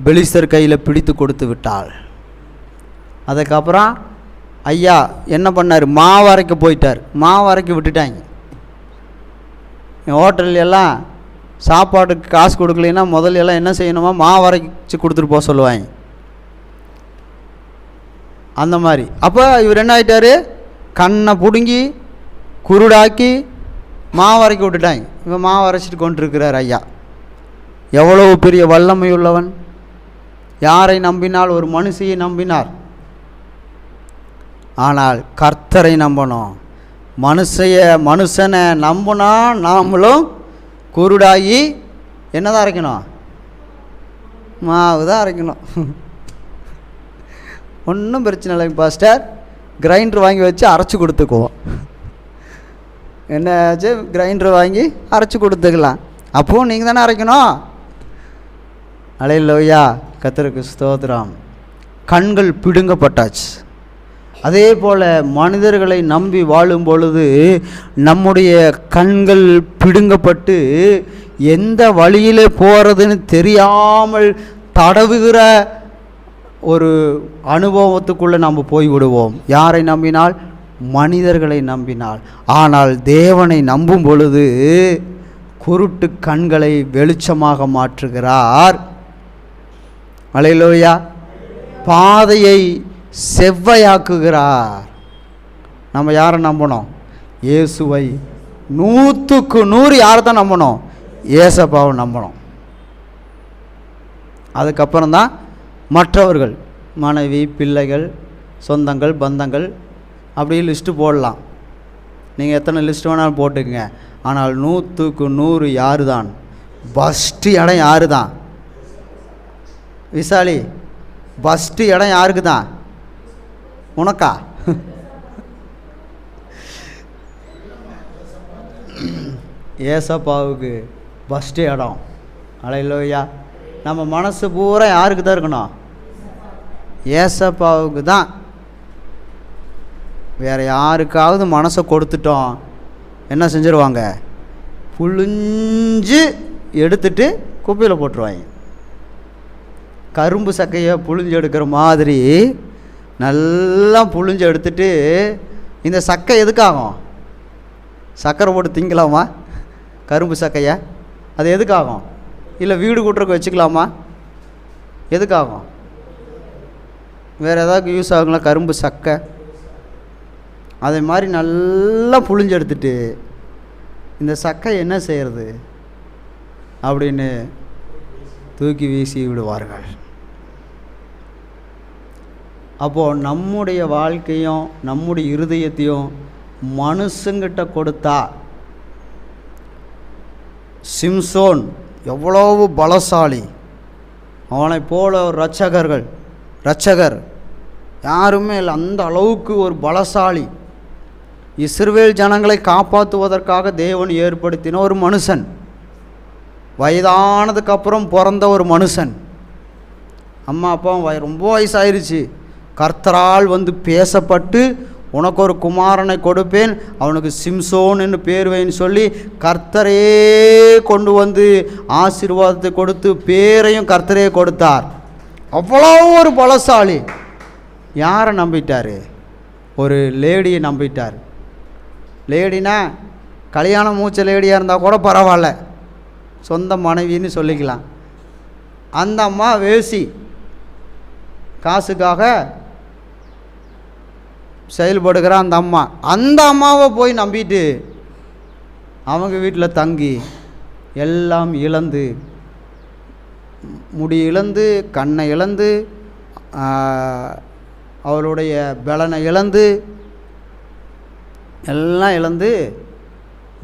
பெலிஸ்தர் கையில் பிடித்து கொடுத்து விட்டாள். அதுக்கப்புறம் ஐயா என்ன பண்ணார்? மாவரைக்க போயிட்டார். மாவரைக்க விட்டுட்டாங்க. ஹோட்டல் எல்லாம் சாப்பாட்டுக்கு காசு கொடுக்கலைன்னா முதல்ல எல்லாம் என்ன செய்யணுமா? மாவரைச்சி கொடுத்துட்டு போக சொல்லுவாங்க. அந்த மாதிரி. அப்போ இவர் என்ன ஆகிட்டார்? கண்ணை பிடுங்கி குருடாக்கி மாவரைக்க விட்டுட்டாங்க. இவன் மாவரைச்சிட்டு கொண்டிருக்கிறார் ஐயா. எவ்வளவு பெரிய வல்லமை உள்ளவன்! யாரை நம்பினால்? ஒரு மனுஷியை நம்பினார். ஆனால் கர்த்தரை நம்பணும். மனுஷனை நம்பினா நாமளும் குருடாகி என்ன தான் அரைக்கணும்? மாவு தான் அரைக்கணும். ஒன்றும் பிரச்சனை இல்லை பாஸ்டர், கிரைண்டர் வாங்கி வச்சு அரைச்சி கொடுத்துக்குவோம். என்னாச்சு? கிரைண்டர் வாங்கி அரைச்சி கொடுத்துக்கலாம். அப்போது நீங்கள் தானே அரைக்கணும். அல்லேலூயா. கர்த்தருக்கு ஸ்தோத்திரம். கண்கள் பிடுங்கப்பட்டாச்சு. அதே போல் மனிதர்களை நம்பி வாழும் பொழுது நம்முடைய கண்கள் பிடுங்கப்பட்டு எந்த வழியிலே போகிறதுன்னு தெரியாமல் தடவுகிற ஒரு அனுபவத்துக்குள்ளே நம்ம போய்விடுவோம். யாரை நம்பினால்? மனிதர்களை நம்பினால். ஆனால் தேவனை நம்பும் பொழுது குருட்டு கண்களை வெளிச்சமாக மாற்றுகிறார். அல்லேலூயா. பாதையை செவ்வையாக்குகிறார். நம்ம யாரை நம்பணும்? இயேசுவை. 100க்கு 100 யாரை தான் நம்பணும்? ஏசப்பாவை நம்பணும். அதுக்கப்புறம் தான் மற்றவர்கள், மனைவி, பிள்ளைகள், சொந்தங்கள், பந்தங்கள், அப்படியே லிஸ்ட்டு போடலாம். நீங்கள் எத்தனை லிஸ்ட்டு வேணாலும் போட்டுக்குங்க. ஆனால் 100க்கு 100 யாரு தான்? ஃபஸ்ட்டு இடம் யாரு தான்? விசாலி, ஃபஸ்ட்டு இடம் யாருக்கு தான்? உனக்கா? ஏசப்பாவுக்கு ஃபஸ்ட்டு இடம். அல்லேலூயா. நம்ம மனசு பூரா யாருக்கு தான் இருக்கணும்? ஏசப்பாவுக்கு தான். வேறு யாருக்காவது மனசை கொடுத்துட்டோம் என்ன செஞ்சுருவாங்க? புழிஞ்சு எடுத்துட்டு குப்பையில் போட்டுருவாங்க. கரும்பு சக்கையை புழிஞ்சு எடுக்கிற மாதிரி நல்லா புழிஞ்சு எடுத்துட்டு, இந்த சக்கை எதுக்காகும்? சக்கரை போட்டு திங்கலாமா கரும்பு சக்கையை? அது எதுக்காகும்? இல்லை வீடு கூட்டுறக்கு வச்சுக்கலாமா? எதுக்காகும்? வேறு ஏதாவது யூஸ் ஆகுங்களா கரும்பு சக்கை? அதே மாதிரி நல்லா புழிஞ்சு எடுத்துட்டு இந்த சக்கை என்ன செய்கிறது அப்படின்னு தூக்கி வீசி விடுவார்கள். அப்போது நம்முடைய வாழ்க்கையும் நம்முடைய இருதயத்தையும் மனுஷங்கிட்ட கொடுத்தா, சிம்சோன் எவ்வளவு பலசாலி! அவனை போல ஒரு இரட்சகர் யாருமே இல்லை. அந்த அளவுக்கு ஒரு பலசாலி. இஸ்ரவேல் ஜனங்களை காப்பாற்றுவதற்காக தேவன் ஏற்படுத்தின ஒரு மனுஷன். வயதானதுக்கப்புறம் பிறந்த ஒரு மனுஷன். அம்மா அப்பா ரொம்ப வயசாயிருச்சு. கர்த்தரால் வந்து பேசப்பட்டு, உனக்கு ஒரு குமாரனை கொடுப்பேன், அவனுக்கு சிம்சோன் என்று பேர் வைன்னு சொல்லி கர்த்தரே கொண்டு வந்து ஆசீர்வாதத்தை கொடுத்து பேரையும் கர்த்தரே கொடுத்தார். அவ்வளோ ஒரு பலசாலி. யாரை நம்பிட்டார்? ஒரு லேடியை நம்பிட்டார். லேடினா கல்யாணம் மூச்ச லேடியாக இருந்தால் கூட பரவாயில்ல, சொந்த மனைவின்னு சொல்லிக்கலாம். அந்த அம்மா வேசி, காசுக்காக செயல்படுகிற அந்த அம்மாவை போய் நம்பிட்டு அவங்க வீட்டில் தங்கி எல்லாம் இழந்து, முடி இழந்து, கண்ணை இழந்து, அவளுடைய பலனை இழந்து, எல்லாம் இழந்து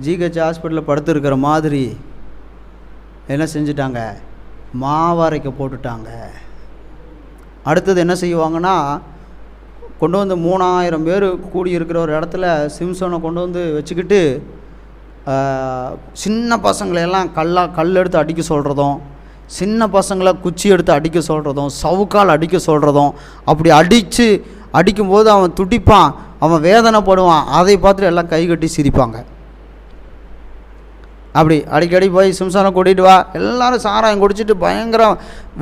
ஜிஹெச் ஹாஸ்பிட்டலில் படுத்துருக்கிற மாதிரி என்ன செஞ்சிட்டாங்க, மாவரைக்க போட்டுட்டாங்க. அடுத்தது என்ன செய்வாங்கன்னா, கொண்டு வந்து 3000 பேர் கூடியிருக்கிற ஒரு இடத்துல சிம்சோனை கொண்டு வந்து வச்சுக்கிட்டு சின்ன பசங்களையெல்லாம் கல் எடுத்து அடிக்க சொல்கிறதும், சின்ன பசங்களை குச்சி எடுத்து அடிக்க சொல்கிறதும், சவுக்கால் அடிக்க சொல்கிறதும், அப்படி அடிக்கும்போது அவன் துடிப்பான், அவன் வேதனைப்படுவான். அதை பார்த்துட்டு எல்லாம் கை கட்டி சிரிப்பாங்க. அப்படி அடிக்கடி போய் சிம்சோனை கூட்டிகிட்டு வா, எல்லோரும் சாராயம் குடிச்சிட்டு பயங்கர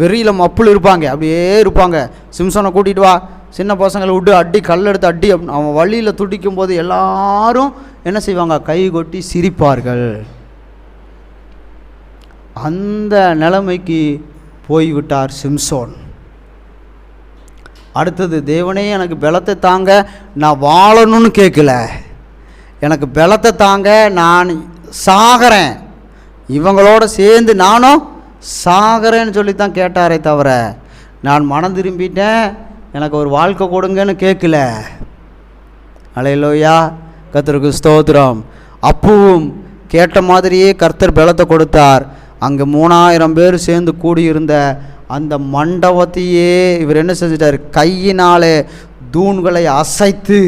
வெறியில் மப்புள் இருப்பாங்க, அப்படியே இருப்பாங்க. சிம்சோனை கூட்டிகிட்டு வா, சின்ன பசங்களை விட்டு அடி, கல் எடுத்து அடி. அவன் வழியில் துடிக்கும் போது எல்லாரும் என்ன செய்வாங்க, கை கொட்டி சிரிப்பார்கள். அந்த நிலைமைக்கு போய்விட்டார் சிம்சோன். அடுத்தது, தேவனே எனக்கு பலத்தை தாங்க, நான் வாழணும்னு கேட்கல, எனக்கு பலத்தை தாங்க, நான் சாகிறேன், இவங்களோட சேர்ந்து நானும் சாகிறேன்னு சொல்லித்தான் கேட்டாரே தவிர, நான் மனம் திரும்பிட்டேன், எனக்கு ஒரு வாழ்க்கை கொடுங்கன்னு கேட்கல. அல்லேலூயா, கர்த்தருக்கு ஸ்தோத்திரம். அப்பவும் கேட்ட மாதிரியே கர்த்தர் பலத்தை கொடுத்தார். அங்கே 3000 பேர் சேர்ந்து கூடியிருந்த அந்த மண்டபத்தையே இவர் என்ன செஞ்சிட்டார், கையினாலே தூண்களை அசைத்து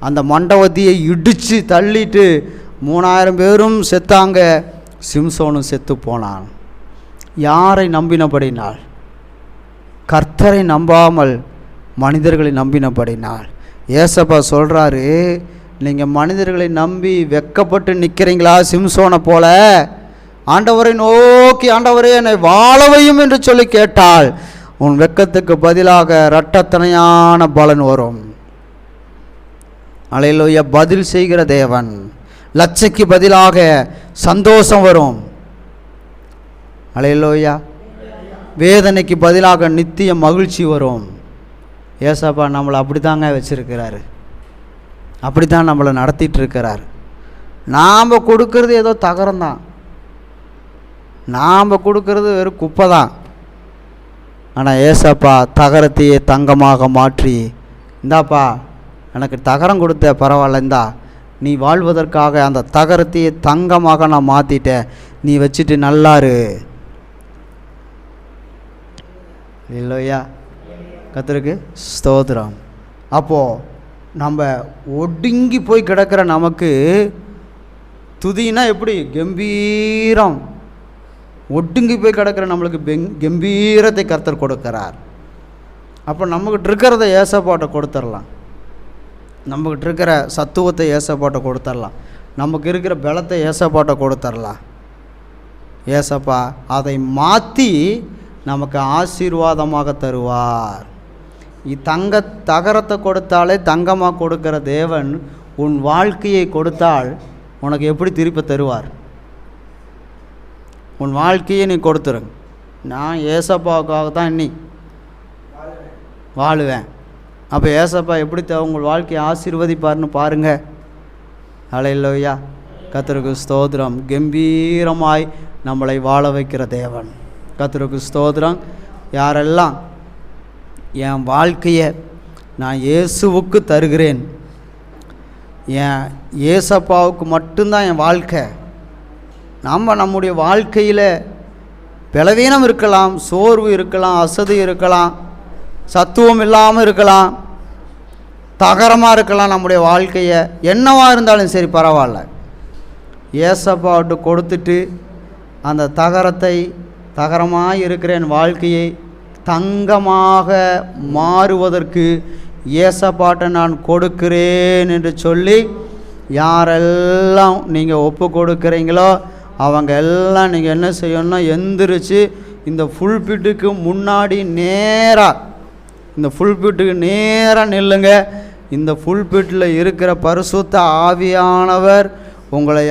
அந்த மண்டபத்தையே இடித்து தள்ளிட்டு 3000 பேரும் செத்தாங்க, சிம்சோனும் செத்து போனான். யாரை நம்பினபடினால்? கர்த்தரை நம்பாமல் மனிதர்களை நம்பினபடினால். ஏசப்பா சொல்கிறாரு, நீங்கள் மனிதர்களை நம்பி வெக்கப்பட்டு நிற்கிறீங்களா சிம்சோனை போல? ஆண்டவரை நோக்கி, ஆண்டவரே என்னை வாழவையும் என்று சொல்லி கேட்டால் உன் வெக்கத்துக்கு பதிலாக இரட்டத்தனையான பலன் வரும். அல்லேலூயா, பதில் செய்கிற தேவன். லட்சைக்கு பதிலாக சந்தோஷம் வரும். அல்லேலூயா, வேதனைக்கு பதிலாக நித்திய மகிழ்ச்சி வரும். ஏசப்பா நம்மளை அப்படி தாங்க வச்சுருக்கிறாரு, அப்படி தான் நம்மளை நடத்திட்டு இருக்கிறார். நாம் கொடுக்கறது ஏதோ தகரம்தான், நாம் கொடுக்கறது வெறும் குப்பை தான். ஆனால் ஏசப்பா தகரத்தையே தங்கமாக மாற்றி, இந்தாப்பா எனக்கு தகரம் கொடுத்த, பரவாயில்ல, இந்தா நீ வாழ்வதற்காக அந்த தகரத்தையே தங்கமாக நான் மாற்றிட்டேன், நீ வச்சுட்டு நல்லாரு. இல்லையா, கர்த்தருக்கு ஸ்தோத்திரம். அப்போது நம்ம ஒடுங்கி போய் கிடக்கிற நமக்கு துதினா எப்படி கம்பீரம், ஒடுங்கி போய் கிடக்கிற நம்மளுக்கு கம்பீரத்தை கர்த்தர் கொடுக்கிறார். அப்போ நம்மக்கிட்ட இருக்கிறத ஏசப்பாட்டை கொடுத்துடலாம், நம்மக்கிட்ட இருக்கிற சத்துவத்தை ஏசப்பாட்டை கொடுத்துடலாம், நமக்கு இருக்கிற பலத்தை ஏசப்பாட்டை கொடுத்துடலாம். ஏசப்பா அதை மாற்றி நமக்கு ஆசீர்வாதமாக தருவார். தகரத்தை கொடுத்தாலே தங்கமாக கொடுக்கிற தேவன் உன் வாழ்க்கையை கொடுத்தால் உனக்கு எப்படி திருப்பி தருவார்? உன் வாழ்க்கையை நீ கொடுத்துருங்க. நான் ஏசப்பாவுக்காக தான் இன்னி வாழுவேன். அப்போ ஏசப்பா எப்படி உங்கள் வாழ்க்கையை ஆசீர்வதிப்பார்னு பாருங்கள். அல்லேலூயா, கர்த்தருக்கு ஸ்தோத்திரம். கம்பீரமாய் நம்மளை வாழ வைக்கிற தேவன். கர்த்தருக்கு ஸ்தோத்திரம். யாரெல்லாம் என் வாழ்க்கையை நான் இயேசுவுக்கு தருகிறேன், என் ஏசப்பாவுக்கு மட்டும்தான் என் வாழ்க்கை. நம்முடைய வாழ்க்கையில் பலவீனம் இருக்கலாம், சோர்வு இருக்கலாம், அசதி இருக்கலாம், சத்துவம் இல்லாமல் இருக்கலாம், தகரமாக இருக்கலாம். நம்முடைய வாழ்க்கையை என்னவாக இருந்தாலும் சரி பரவாயில்ல, ஏசப்பாவிட்டு கொடுத்துட்டு அந்த தகரமாக இருக்கிற என் வாழ்க்கையை தங்கமாக மாறுவதற்கு ஏசப்பாட்டை நான் கொடுக்கிறேன் என்று சொல்லி யாரெல்லாம் நீங்கள் ஒப்பு கொடுக்குறீங்களோ அவங்க எல்லாம் நீங்கள் என்ன செய்யணும்னா, எந்திரிச்சு இந்த ஃபுல்பிட்டுக்கு முன்னாடி நேராக, இந்த ஃபுல்பிட்டுக்கு நேராக நில்லுங்க. இந்த ஃபுல்பிட்டில் இருக்கிற பரிசுத்த ஆவியானவர் உங்களை